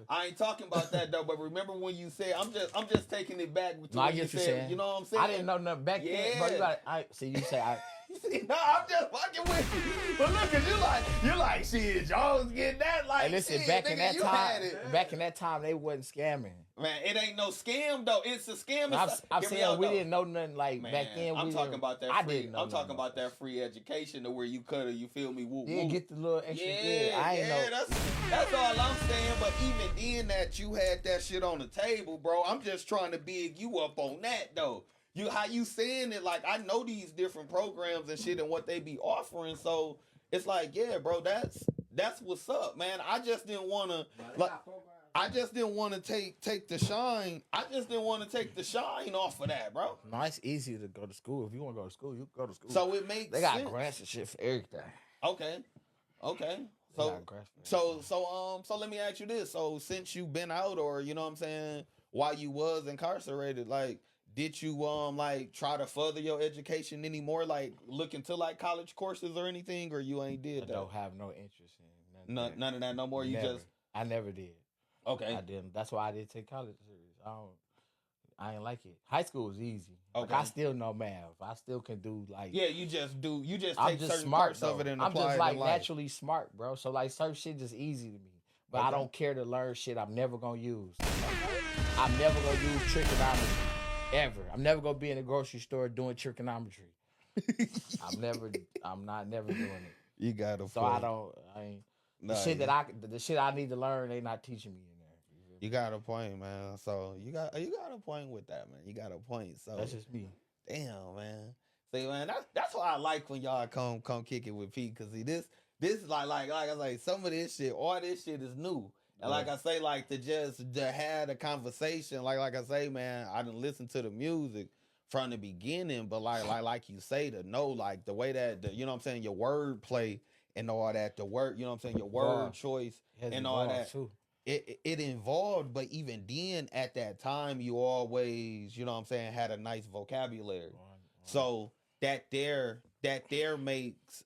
I ain't talking about that though. But remember when you said? I'm just taking it back. No, I get you saying. You know what I'm saying? I didn't know nothing back then. But you say I. No, I'm just fucking with you. But look, cause you like shit. Jones getting that like. And listen, shit, back nigga, in that time, they wasn't scamming. Man, it ain't no scam though. It's a scam. I'm saying we didn't know nothing like back then. I'm talking about that free. I'm talking about that free education to where you coulda. You feel me? Woo, yeah, get the little extra. I ain't know. That's all I'm saying. But even in that, you had that shit on the table, bro. I'm just trying to big you up on that though. How you saying it? Like, I know these different programs and shit and what they be offering. So it's like, yeah, bro, that's what's up, man. I just didn't want to. Like, I just didn't want to take the shine. I just didn't want to take the shine off of that, bro. No, it's easy to go to school. If you want to go to school, you can go to school. So it makes they got sense. grants and shit for everything. Okay. So let me ask you this. So since you've been out, or you know what I'm saying, while you was incarcerated, like, did you like try to further your education anymore? Like look into like college courses or anything, or you ain't did that? I don't have no interest in none of that no more. I never did. Okay. I didn't. That's why I didn't take college serious. I ain't like it. High school was easy. Okay. Like, I still know math. I still can do like. Yeah, you just I'm take just certain smart, parts of it and I'm apply just it like in life. naturally smart, bro. So like certain shit just easy to me. But I don't care to learn shit I'm never gonna use. I'm never gonna use trigonometry. Ever. I'm never gonna be in the grocery store doing trigonometry. I'm not never doing it. You gotta. So I ain't. The shit I need to learn, they not teaching me in there. You got a point, man. So you got a point with that, man. You got a point. So that's just me. Damn, man. See, man, that's why I like when y'all come kick it with Pete, cause see this is like I say, some of this shit, all this shit is new. And like I say, like to have a conversation, like I say, man, I didn't listen to the music from the beginning, but like you say, to know like the way that you know what I'm saying, your word play and all that, the word, you know what I'm saying, your word choice and all that. Too. It involved, but even then at that time you always, you know what I'm saying, had a nice vocabulary. So that there makes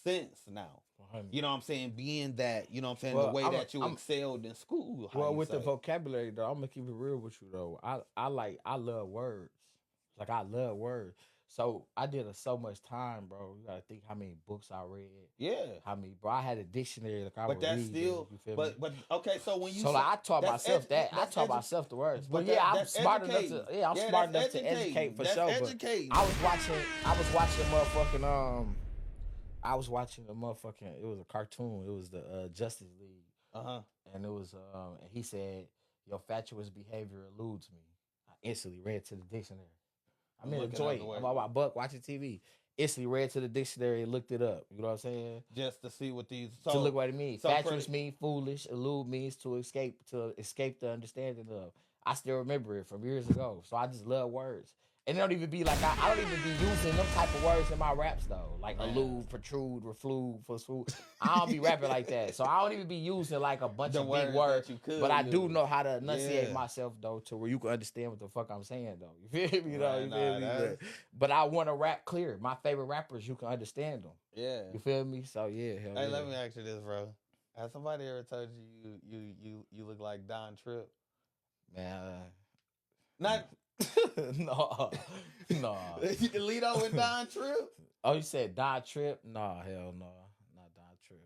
sense now. You know what I'm saying? Being that, you know what I'm saying, the way that you excelled in school. Well, with the vocabulary though, I'm gonna keep it real with you though. I love words. Like I love words. So I did so much time, bro. You gotta think how many books I read. Yeah. How many, bro? I had a dictionary. Like I but would that's read. Still. But okay. So when you I taught myself that. I taught myself the words. But yeah, I'm smart enough to. Yeah, I'm smart enough to educate for sure. But I was watching motherfucking. I was watching a motherfucking. It was a cartoon. It was the Justice League. And it was and he said, "Your fatuous behavior eludes me." I instantly read to the dictionary. I'm in a joint. I'm on my buck watching TV. Instantly read to the dictionary and looked it up. You know what I'm saying? Just to see what these. To look what it means. Fatuous means foolish. Elude means to escape the understanding of. I still remember it from years ago. So I just love words. And it don't even be like I don't even be using them type of words in my raps though. Like elude, protrude, reflude, food. I don't be rapping like that. So I don't even be using like a bunch of big words. But I do know how to enunciate myself though, to where you can understand what the fuck I'm saying though. You feel me? You feel me? But I want to rap clear. My favorite rappers, you can understand them. Yeah. You feel me? So yeah. Hey, let me ask you this, bro. Has somebody ever told you look like Don Tripp? Man, not. No. You can lead on with Don Tripp? Oh, you said Don Tripp? No, hell no. Not Don Tripp.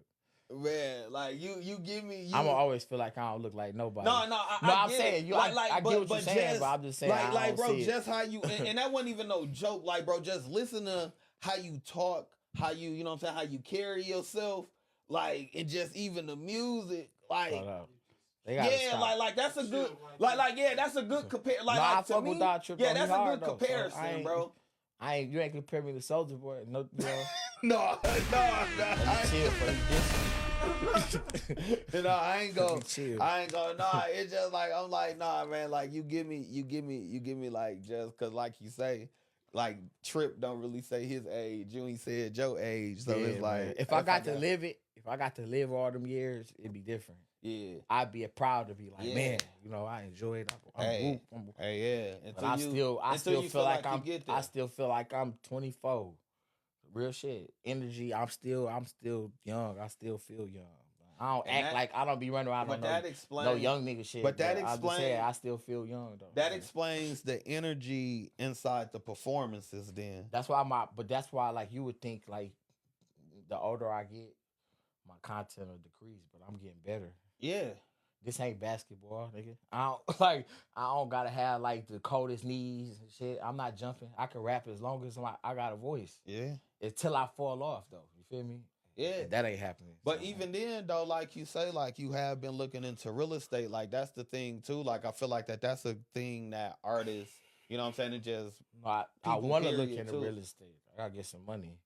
Man, like you give me. I'm gonna always feel like I don't look like nobody. No, I'm saying you. I get what you're saying, but I'm just saying. Like, bro, just how you and that wasn't even no joke. Like, bro, just listen to how you talk, how you know what I'm saying, how you carry yourself, like, and just even the music, like. Yeah, like that's a good, that's a good compare. Like, no, I to fuck me, with Don Tripp. Yeah, that's a good though, comparison, bro. You ain't compare me to Soulja Boy. No, no. Chill, No, I ain't gonna. Nah, it's just like I'm like, nah, man. Like you give me like just cause like you say, like Tripp don't really say his age. You ain't said your age, so it's like man. If I got to live all them years, it'd be different. Yeah, I'd be proud to be like, man, you know, I enjoy it. Hey, yeah. But I still feel like I'm 24. Real shit. Energy. I'm still young. I still feel young. I don't act like I don't be running around on no young nigga shit. But that explains. I still feel young though. That explains the energy inside the performances. Then that's why like you would think like the older I get, my content will decrease, but I'm getting better. Yeah. This ain't basketball, nigga. I don't gotta have like the coldest knees and shit. I'm not jumping. I can rap as long as I got a voice. Yeah. Until I fall off though. You feel me? Yeah. That ain't happening. But even then though, like you say, like you have been looking into real estate, like that's the thing too. Like I feel like that's a thing that artists, you know what I'm saying, it just I want to look into real estate. I gotta get some money.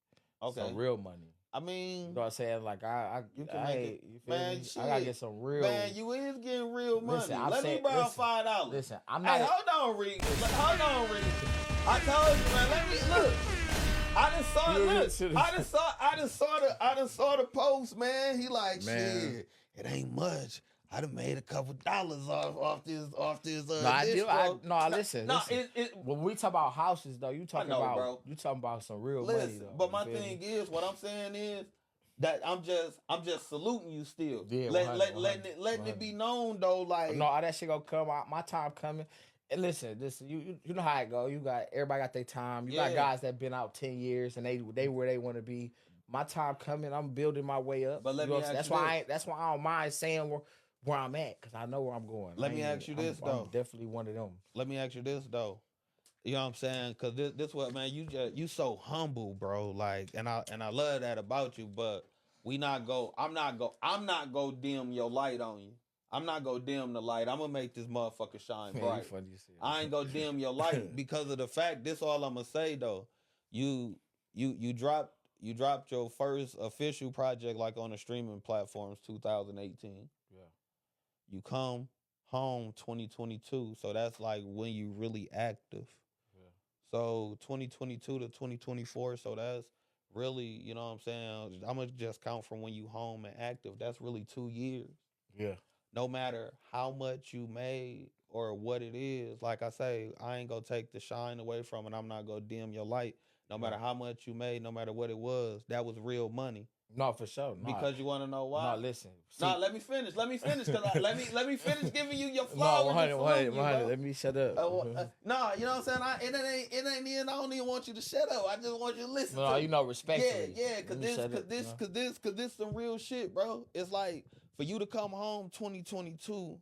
Okay. Some real money. I mean, You know what I'm saying? Like you can make it, you feel man. me? Shit, I gotta get some real. man. You is getting real money. Listen, Let me borrow $5. Listen, I'm not. Hey, hold on, Reed. Hold on, Reed. I told you, man. Let me look. I done saw it. I done saw the post, man. He like, shit, it ain't much. I done made a couple dollars off this. No, I do. Listen. When we talk about houses, though, you talking about some real money, though. But my thing is, what I'm saying is that I'm just saluting you still. Yeah, letting it be known though, like no, all that shit gonna come out. My time coming. And listen, you know how it go. You got everybody got their time. You got guys that been out 10 years and they where they want to be. My time coming. I'm building my way up. But that's why I don't mind saying where I'm at, because I know where I'm going. Let me ask you this though. I'm definitely one of them. Let me ask you this though. You know what I'm saying? Cause this what, man, you so humble, bro. Like, and I love that about you. But I'm not go dim your light on you. I'm not gonna dim the light. I'm gonna make this motherfucker shine bright. I ain't gonna dim your light because of the fact. This all I'm gonna say though. You dropped your first official project like on the streaming platforms 2018. Yeah. You come home 2022, so that's like when you really active. Yeah. So 2022 to 2024, so that's really, you know what I'm saying? I'm gonna just count from when you home and active. That's really 2 years. Yeah. No matter how much you made or what it is, like I say, I ain't gonna take the shine away from it. I'm not gonna dim your light. No matter how much you made, no matter what it was, that was real money. No, for sure. No. Because you want to know why? No, listen. No, let me finish. Cause let me finish giving you your No, flowers. 100. Let me shut up. No, you know what I'm saying? It ain't even. I don't even want you to shut up. I just want you to listen. No, you know, respectfully. Yeah. Cause this some real shit, bro. It's like for you to come home 2022,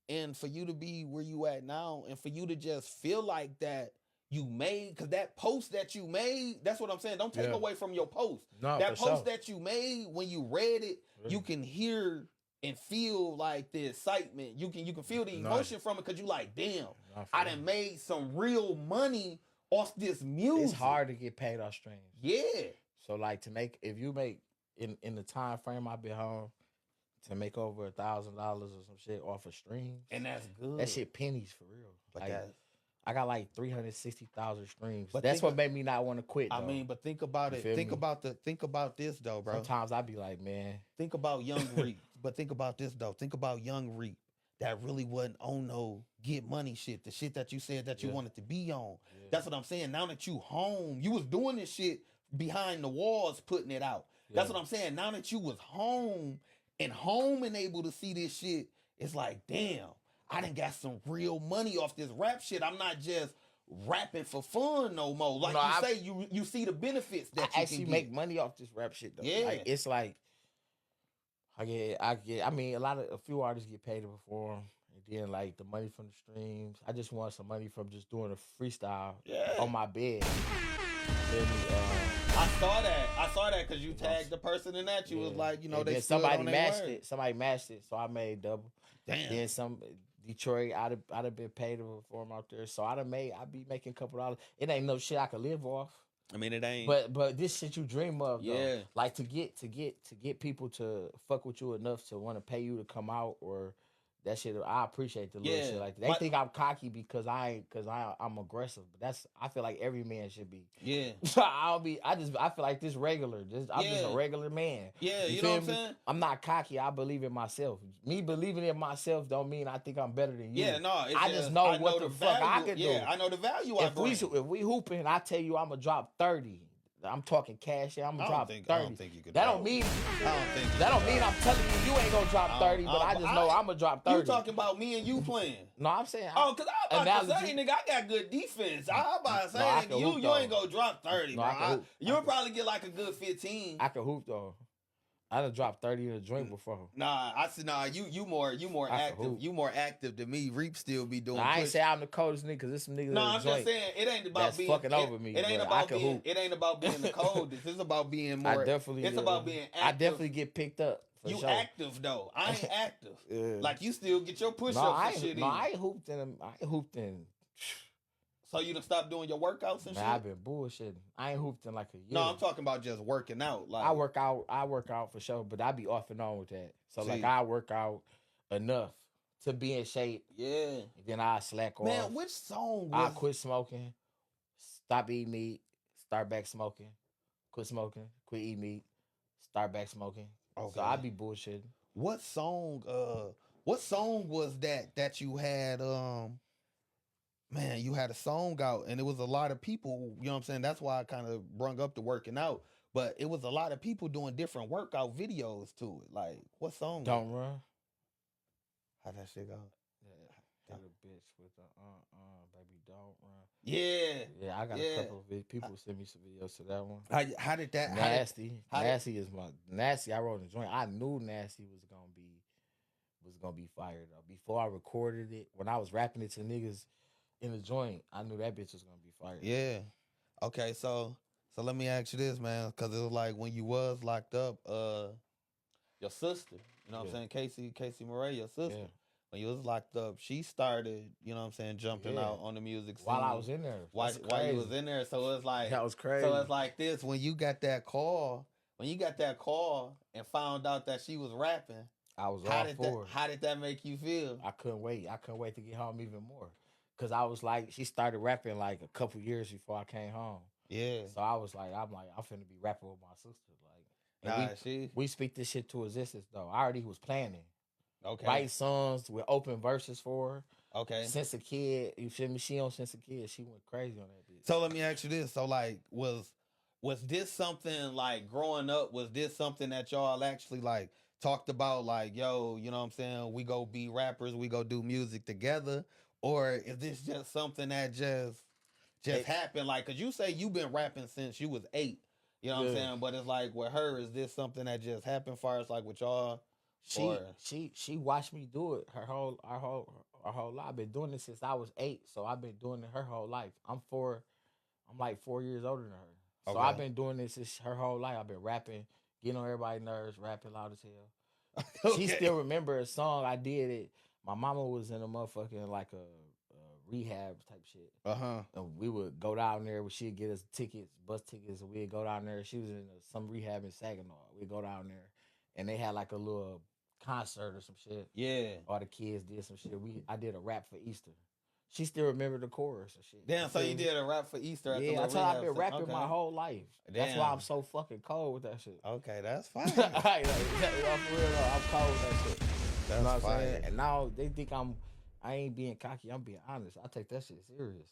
and for you to be where you at now, and for you to just feel like that. You made, because that post that you made, that's what I'm saying. Don't take away from your post. No, that post that you made, when you read it, you can hear and feel like the excitement. You can feel the emotion from it, because you like, damn, I done made some real money off this music. It's hard to get paid off streams. Yeah. So like if you make in the time frame I've been home, to make over $1,000 or some shit off of streams, and that's good. That shit pennies for real. But like, that's, I got like 360,000 streams. But that's what made me not want to quit, though. I mean, but think about it. Think about this though, bro. Sometimes I be like, man. Think about Young Reap. But think about this though. Think about Young Reap that really wasn't on no get money shit. The shit that you said that you wanted to be on. Yeah. That's what I'm saying. Now that you home, you was doing this shit behind the walls, putting it out. Yeah. That's what I'm saying. Now that you was home and able to see this shit, it's like, damn. I done got some real money off this rap shit. I'm not just rapping for fun no more. Like you see the benefits that I actually make money off this rap shit though. Yeah. Like, it's like I mean, a few artists get paid to perform, and then like the money from the streams. I just want some money from just doing a freestyle on my bed. Then, I saw that because you tagged the person in that. You was like, you know, they somebody matched it. Somebody matched it, so I made double. Damn. Then Detroit, I'd have been paid to perform out there, so I'd be making a couple dollars. It ain't no shit I could live off. I mean, it ain't. But this shit you dream of, though. Yeah. Like to get people to fuck with you enough to want to pay you to come out, or that shit. I appreciate the little shit like that. They think I'm cocky because I'm aggressive, but I feel like every man should be. Yeah. So I feel like this regular. I'm just a regular man. Yeah, you know what I'm saying? I'm not cocky. I believe in myself. Me believing in myself don't mean I think I'm better than you. Yeah, no. I just know what the fuck I can do. Yeah, I know the value I bring. If we hooping, I tell you I'm gonna drop 30. I'm talking cash. I'm gonna drop 30. I don't think you could. That don't mean I'm telling you ain't gonna drop 30, but I just know I'm gonna drop 30. You talking about me and you playing? No, I'm saying. Because I'm about to say, nigga, I got good defense. I'm about to say, nigga, you ain't gonna drop 30, bro. You'll probably get like a good 15. I can hoop though. I done dropped 30 in a drink before. You more active. You more active than me. Reap still be doing. I ain't say I'm the coldest nigga because there's some niggas. No, I'm just saying it ain't about being fucking over me. It ain't about being the coldest. It's about being more. It's about being active. I definitely get picked up. You sure. Active though. I ain't active. Like you still get your push ups and shit. I ain't hooped in. So you done stopped doing your workouts and Man, shit? I've been bullshitting. I ain't hooped in like a year. No, I'm talking about just working out. Like I work out for sure, but I be off and on with that. So See. like I work out enough to be in shape. Yeah. And then I slack off. Man, which song I was quit smoking, stop eating meat, start back smoking, quit smoking, quit eating meat, start back smoking. Okay. So I be bullshitting. What song was that you had man, you had a song out and it was a lot of people, you know what I'm saying? That's why I kind of brung up the working out. But it was a lot of people doing different workout videos to it. Like, what song? Don't run. How'd that shit go? Yeah, hit a bitch with the baby, don't run. Yeah. Yeah, I got a couple of people send me some videos to that one. How did that Nasty. Nasty is my Nasty. I wrote in the joint. I knew Nasty was gonna be fired though. Before I recorded it, when I was rapping it to niggas in the joint, I knew that bitch was gonna be fired. Yeah. Okay, so let me ask you this, man, because it was like when you was locked up, your sister, you know what I'm saying, Casey Murray, your sister. Yeah. When you was locked up, she started, you know what I'm saying, jumping out on the music scene. While I was in there. While you was in there. So it's like that was crazy. So it's like this. When you got that call and found out that she was rapping, I was how did that make you feel? I couldn't wait. I couldn't wait to get home even more. Cause I was like, she started rapping like a couple years before I came home. Yeah. So I was like, I'm finna be rapping with my sister. Like, we speak this shit to existence though. I already was planning. Okay. Write songs with open verses for her. Okay. Since a kid, you feel me? She on Since a Kid. She went crazy on that bitch. So let me ask you this. So like, was this something like growing up? Was this something that y'all actually like talked about? Like, yo, you know what I'm saying? We go be rappers. We go do music together. Or is this just something that just happened? Like, cause you say you been rapping since you was 8. You know what I'm saying? But it's like with her, is this something that just happened? Far as like with y'all. She watched me do it our whole life. I've been doing this since I was 8, so I've been doing it her whole life. I'm like 4 years older than her, so I've been doing this since her whole life. I've been rapping, getting on everybody's nerves, rapping loud as hell. Okay. She still remember a song I did it. My mama was in a motherfucking like a rehab type shit. And we would go down there. She'd get us tickets, bus tickets, and we'd go down there. She was in some rehab in Saginaw. We'd go down there, and they had like a little concert or some shit. Yeah. All the kids did some shit. I did a rap for Easter. She still remember the chorus and shit. Damn, so you did a rap for Easter at the Yeah, that's how I've been rapping my whole life. Damn. That's why I'm so fucking cold with that shit. Okay, that's fine. For real though, I'm cold with that shit. That's you know what fine. I'm saying? And now they think I ain't being cocky. I'm being honest. I take that shit serious.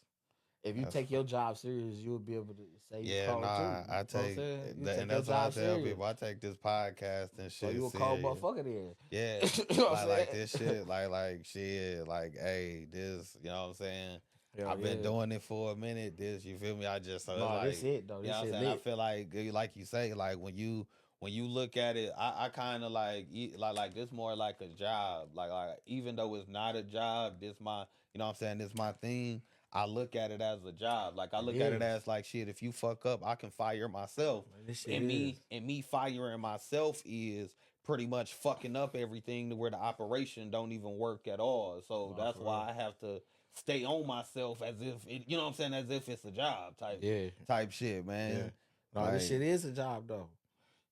If you take your job serious, you'll be able to say you cold too. I take that, and that's what I tell people. I take this podcast and shit. So you a cold motherfucker then. Yeah. You know like this shit, like shit, like, hey, this, you know what I'm saying? I've been doing it for a minute. This, you feel me? I just this it though. This shit lit. I feel like you say, like when you look at it, I kind of like this more like a job. Like even though it's not a job, this my, you know what I'm saying? This my thing. I look at it as a job. Like I look at it as like shit. If you fuck up, I can fire myself. And me firing myself is pretty much fucking up everything to where the operation don't even work at all. So that's why I have to stay on myself as if it, you know what I'm saying, as if it's a job type shit, man. Yeah. No, this shit is a job though.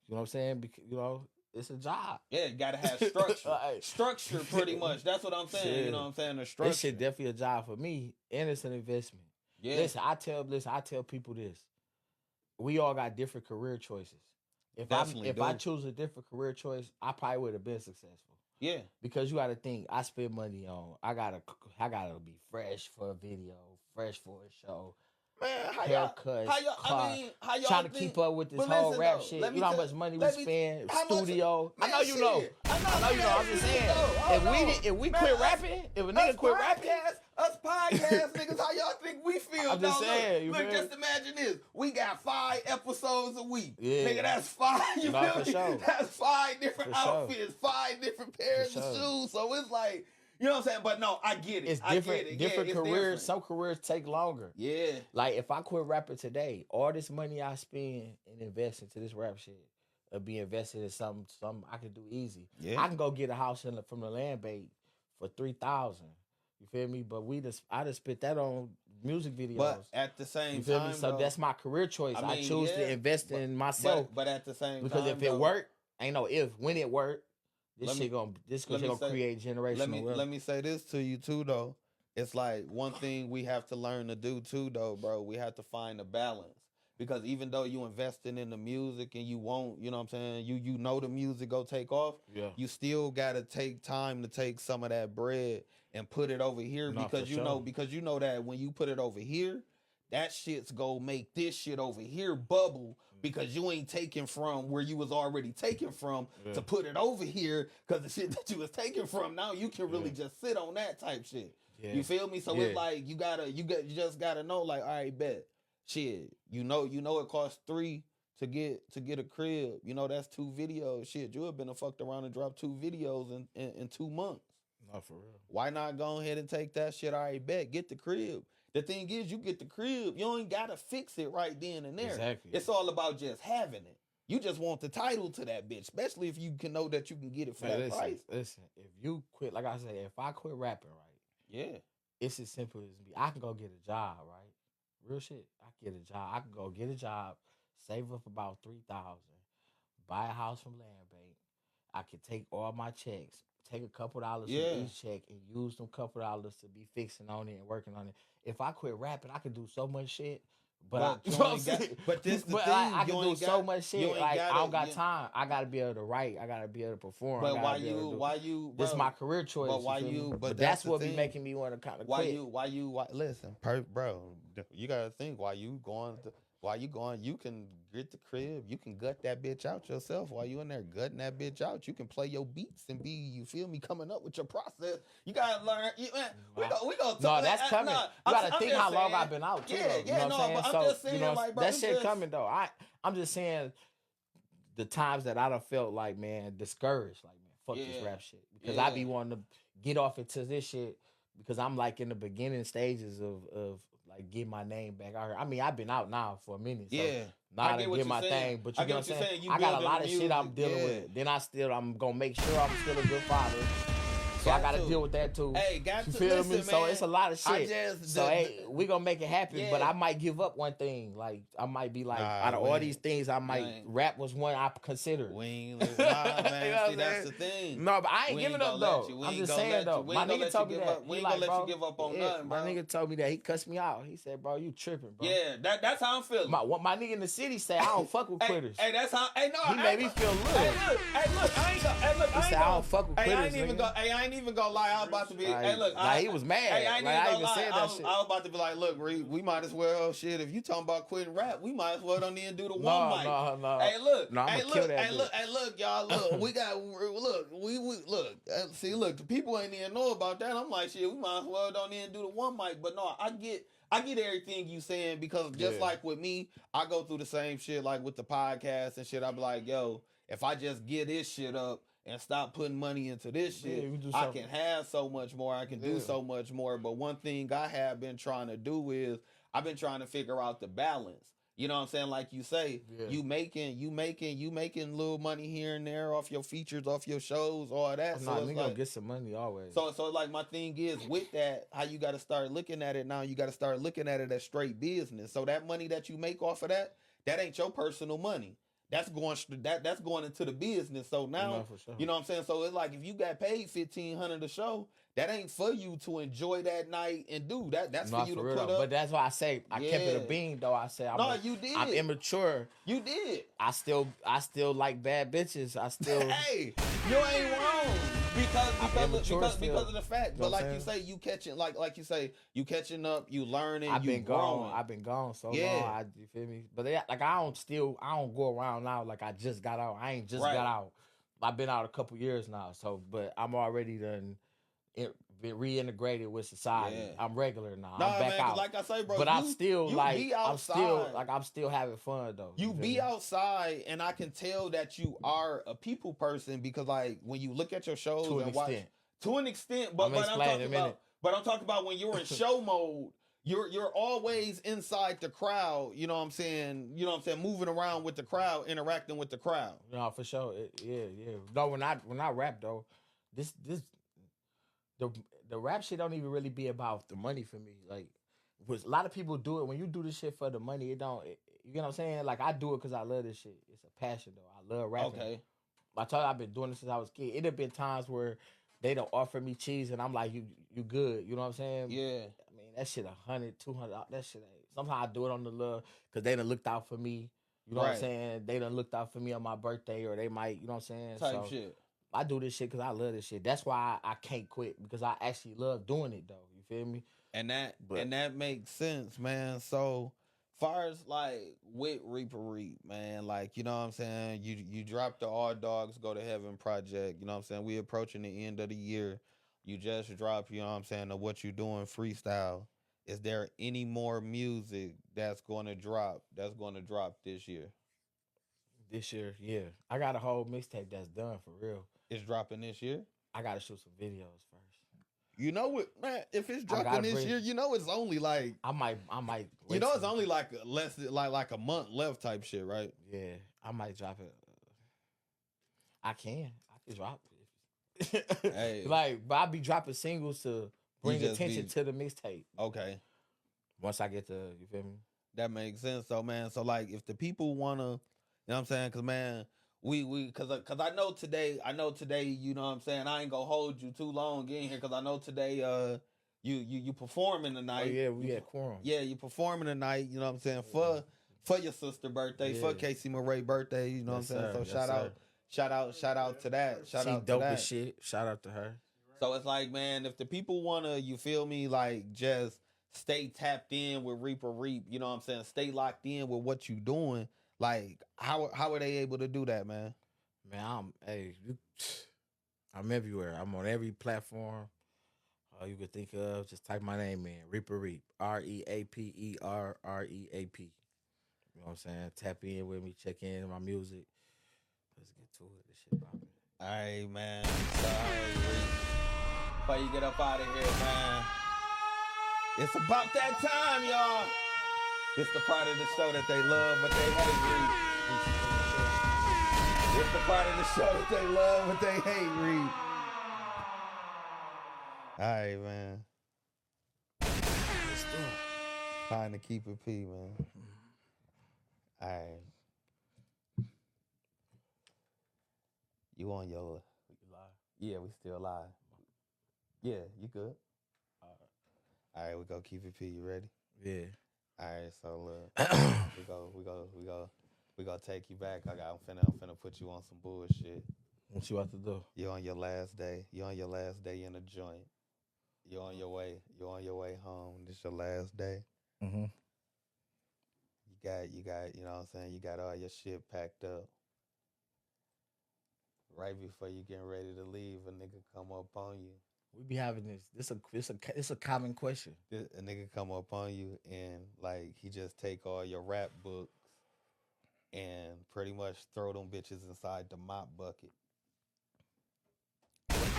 You know what I'm saying? Because, you know, it's a job. Yeah, you gotta have structure. Structure, pretty much. That's what I'm saying. Shit. You know what I'm saying? The structure. This shit definitely a job for me, and it's an investment. Yeah. Listen, I tell people this. We all got different career choices. If I choose a different career choice, I probably would have been successful. Yeah. Because you got to think, I spend money on. I gotta be fresh for a video, fresh for a show. Man, haircuts, how y'all trying to keep up with this whole rap shit. You know how much money we spend, studio. I know you know. I know you know. I'm just saying, if we quit rapping, if a nigga quit rapping, us podcast niggas, how y'all think we feel? I'm just saying. Look, just imagine this. We got 5 episodes a week. Yeah. Nigga, that's 5. You feel me? Sure. That's 5 different outfits, 5 different pairs of shoes. So it's like, you know what I'm saying? But no, I get it. It's different. Different careers. Different. Some careers take longer. Yeah. Like if I quit rapping today, all this money I spend and invest into this rap shit will be invested in something I can do easy. Yeah. I can go get a house from the land bank for $3,000. You feel me? But I just spent that on music videos. But at the same you feel time, me? So though, that's my career choice. I choose to invest in myself. But at the same because time, if it work, ain't no if. When it work, this shit gonna create generational wealth. Let me say this to you too, though. It's like one thing we have to learn to do too, though, bro. We have to find a balance. Because even though you investing in the music and you won't, you know what I'm saying, you know the music go take off, you still gotta take time to take some of that bread and put it over here because you know that when you put it over here, that shit's gonna make this shit over here bubble because you ain't taking from where you was already taking from to put it over here because the shit that you was taking from, now you can really just sit on that type shit. Yeah. You feel me? So it's like you just gotta know, like, all right, bet. Shit, you know it costs $3 to get a crib. You know that's 2 videos. Shit, you have been fucked around and dropped 2 videos in 2 months. Not for real. Why not go ahead and take that shit? All right, bet. Get the crib. The thing is, you get the crib, you ain't gotta fix it right then and there. Exactly. It's all about just having it. You just want the title to that bitch, especially if you can know that you can get it for that price. Listen, if you quit, like I said, if I quit rapping, right? It's as simple as me. I can go get a job, right? Real shit. I can get a job. I can go get a job, save up about $3,000, buy a house from Land Bank. I can take all my checks, take a couple dollars from each check, and use them couple dollars to be fixing on it and working on it. If I quit rapping, I could do so much shit. But this the thing. I can do so much shit. Like I don't got time. I gotta be able to write. I gotta be able to perform. But why you? This is my career choice. But why you? But that's what be making me want to kind of quit. Listen, bro. You gotta think why you going. You can get the crib. You can gut that bitch out yourself while you in there gutting that bitch out. You can play your beats and be, you feel me, coming up with your process. You gotta learn. We gonna no, that's coming. You gotta think how long I've been out too. You know what I'm saying? I'm just saying, like, bro, that shit coming though. I'm just saying the times that I done felt like, man, discouraged. Like, man, fuck this rap shit. Because I be wanting to get off into this shit because I'm like in the beginning stages of like get my name back out here. I mean, I've been out now for a minute. So now I get my thing. But you know what I'm saying? I got a lot of shit I'm dealing with. Then I'm gonna make sure I'm still a good father. So I gotta deal with that too. Hey, you feel me? Man. So it's a lot of shit. We gonna make it happen. But I might give up one thing. Like I might be like, out of all these things, I might rap was one I considered. Man. See, that's the thing. No, but I ain't giving up though. I'm just saying though. My nigga told me that. We ain't gonna let you give up on nothing, bro. My nigga told me that. He cussed me out. He said, "Bro, you tripping, bro." Yeah, that's how I'm feeling. My nigga in the city say I don't fuck with quitters. Hey, that's how. Hey, no, he made me feel little. Hey, look, I ain't gonna. He said I don't fuck with quitters. I ain't even gonna lie. I was about to be. Hey, look, he was mad. I ain't even said that shit. I was about to be like, look, we might as well shit. If you talking about quitting rap, we might as well don't even do the one mic. No. Hey, look, look, y'all. Look, we got look. See, look, the people ain't even know about that. I'm like, shit, we might as well don't even do the one mic. But no, I get everything you saying because just like with me, I go through the same shit like with the podcast and shit. I be like, yo, if I just get this shit up and stop putting money into this shit, I can have so much more. I can do so much more. But one thing I have been trying to do is I've been trying to figure out the balance. You know what I'm saying? Like you say, you making little money here and there off your features, off your shows, all that. So it's gonna get some money always. So like my thing is with that, how you got to start looking at it now. You got to start looking at it as straight business. So that money that you make off of that ain't your personal money. That's going into the business. So now, you know what I'm saying? So it's like if you got paid $1,500 a show, that ain't for you to enjoy that night and do that. That's for you to put up. But that's why I say I kept it a bean though. I said you did. I'm immature. You did. I still like bad bitches. I still hey, you ain't wrong. Because of the fact. But like you say, you catching like you say, you catching up, you learning, I've been gone so long. You feel me? But like I don't go around now like I just got out. I ain't just got out. I've been out a couple years now. So but I'm already been reintegrated with society. I'm regular now. I'm back out. Like I say, bro. But I'm still having fun though. You be outside, and I can tell that you are a people person because, like, when you look at your shows to an extent. But I'm talking about when you're in show mode. You're always inside the crowd. You know what I'm saying? Moving around with the crowd, interacting with the crowd. No, for sure. No, when I rap though, the rap shit don't even really be about the money for me. Like which a lot of people do it. When you do this shit for the money, you know what I'm saying? Like, I do it because I love this shit. It's a passion, though. I love rapping. Okay. I told you I've been doing this since I was a kid. It have been times where they don't offer me cheese, and I'm like, you good. You know what I'm saying? Yeah. I mean, that shit $100, $200. That shit ain't. Sometimes I do it on the love because they done looked out for me. You know what I'm saying? They done looked out for me on my birthday, or they might, you know what I'm saying? Type shit. I do this shit because I love this shit. That's why I can't quit, because I actually love doing it, though. You feel me? And that makes sense, man. So far as like with Reaper Reap, man, like, you know what I'm saying? You dropped the All Dogs Go to Heaven project. You know what I'm saying? We approaching the end of the year. You just dropped, you know what I'm saying, the What You Doing freestyle. Is there any more music that's going to drop this year? This year, yeah. I got a whole mixtape that's done for real. It's dropping this year? I got to shoot some videos first. You know what, man? If it's dropping this year, you know it's only like I might. You know it's only like less like a month left type shit, right? Yeah, I might drop it. I can drop it. Hey, but I be dropping singles to bring attention to the mixtape. Okay. Once I get you feel me? That makes sense, though, man. So like, if the people wanna, you know what I'm saying? Cause man, cause I know today, you know what I'm saying? I ain't gonna hold you too long getting here, cause I know today, you performing tonight. Oh yeah, we had quorum. Yeah, you performing tonight. You know what I'm saying? For your sister's birthday, for Casey Murray's birthday. You know what I'm saying? So shout out to that. Shout out to dope that. as shit. Shout out to her. So it's like, man, if the people wanna, you feel me, like just stay tapped in with Reaper Reap, you know what I'm saying? Stay locked in with what you doing. Like, how are they able to do that, man? Man, I'm everywhere. I'm on every platform you could think of. Just type my name in, Reaper Reap, REAPERREAP. You know what I'm saying? Tap in with me, check in my music. Let's get to it. This shit popping. All right, man. Before you get up out of here, man, it's about that time, y'all. It's the part of the show that they love, but they hate. Reap. It's the part of the show that they love, but they hate. Reap. All right, man. Trying to keep it P, man. All right. You on your... live? Yeah, we still live. Yeah, you good? All right, we go keep it P. You ready? Yeah. All right, so look, we go take you back. I'm finna put you on some bullshit. What you about to do? You're on your last day. You're on your last day in a joint. You're on your way home. This your last day. Mm-hmm. You got, you know what I'm saying? You got all your shit packed up. Right before you getting ready to leave, a nigga come up on you. We be having this. It's a common question. A nigga come up on you and like he just take all your rap books and pretty much throw them bitches inside the mop bucket. What's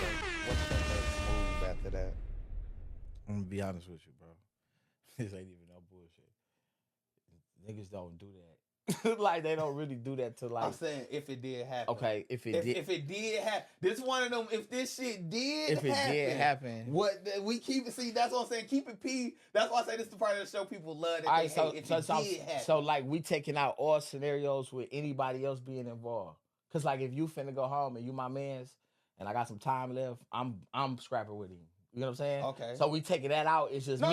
the next move after that? I'm gonna be honest with you, bro. This ain't even no bullshit. Niggas don't do that. Like, they don't really do that to, like... I'm saying if it did happen. Okay, if it did happen. This one of them, if this shit did happen. What, we keep it, see, that's what I'm saying. Keep it P. That's why I say this is the part of the show people love that they hate. If it did happen. So, like, we taking out all scenarios with anybody else being involved. Because, like, if you finna go home and you my mans, and I got some time left, I'm scrapping with him. You know what I'm saying? Okay. So we taking that out. It's just me.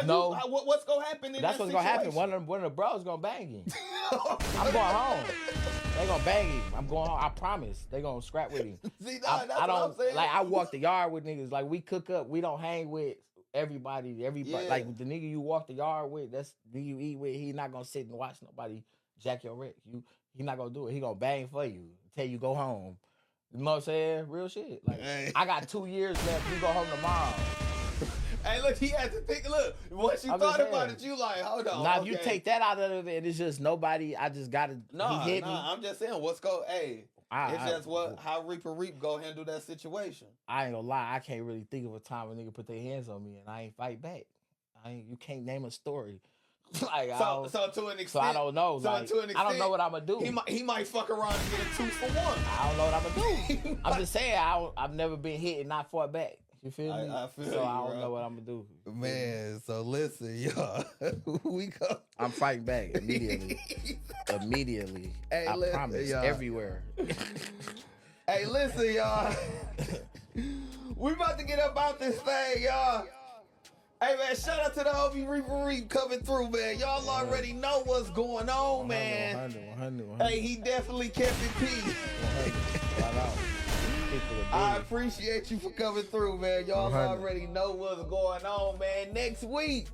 No. What's gonna happen in that's that what's situation? Gonna happen. One of the bros gonna bang him. I'm going home. They gonna bang him. I'm going home. I promise. They gonna scrap with him. See, that's what I'm saying. Like, I walk the yard with niggas. Like, we cook up. We don't hang with everybody. Yeah. Like, the nigga you walk the yard with, that's the nigga you eat with. He not gonna sit and watch nobody jack your wreck. He not gonna do it. He gonna bang for you. Tell you go home. You know what I'm saying? Real shit. Like, hey. I got 2 years left. You go home tomorrow. Hey, look, he had to think. Look, once you thought about it, you like, hold on. Now, if you take that out of it, it's just nobody. I just got to. Me. I'm just saying, it's just how Reaper Reap go handle that situation. I ain't gonna lie. I can't really think of a time a nigga put their hands on me and I ain't fight back. You can't name a story. Like, so to an extent, so I don't know. So like, to an extent, I don't know what I'm gonna do. He might fuck around and get a 2 for 1. I don't know what I'm gonna do. I'm just saying, I've never been hit and not fought back. You feel me? I feel so you, I don't bro. know what I'm gonna do. Man, so listen, y'all. We go. I'm fighting back immediately. Immediately. Hey, I listen, promise. y'all. Everywhere. Hey, listen, y'all. We about to get up out this thing, y'all. Hey, man, shout out to the homie Reaper coming through, man. Y'all already know what's going on, 100, man. 100. Hey, he definitely kept it peace. 100. I appreciate you for coming through, man. Y'all 100. already know what's going on, man. Next week,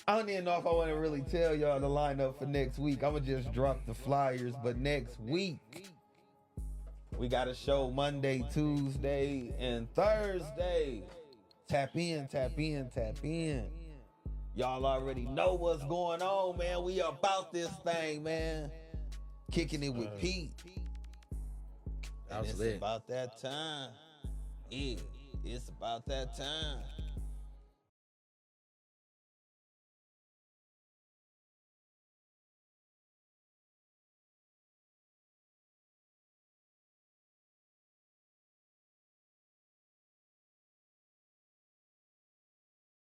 I don't even know if I want to really tell y'all the lineup for next week. I'm going to just drop the flyers. But next week, we got a show Monday, Tuesday, and Thursday. Tap in. Y'all already know what's going on, man. We about this thing, man. Kicking it with Pete. That was It's lit. about that time. Yeah, it's about that time.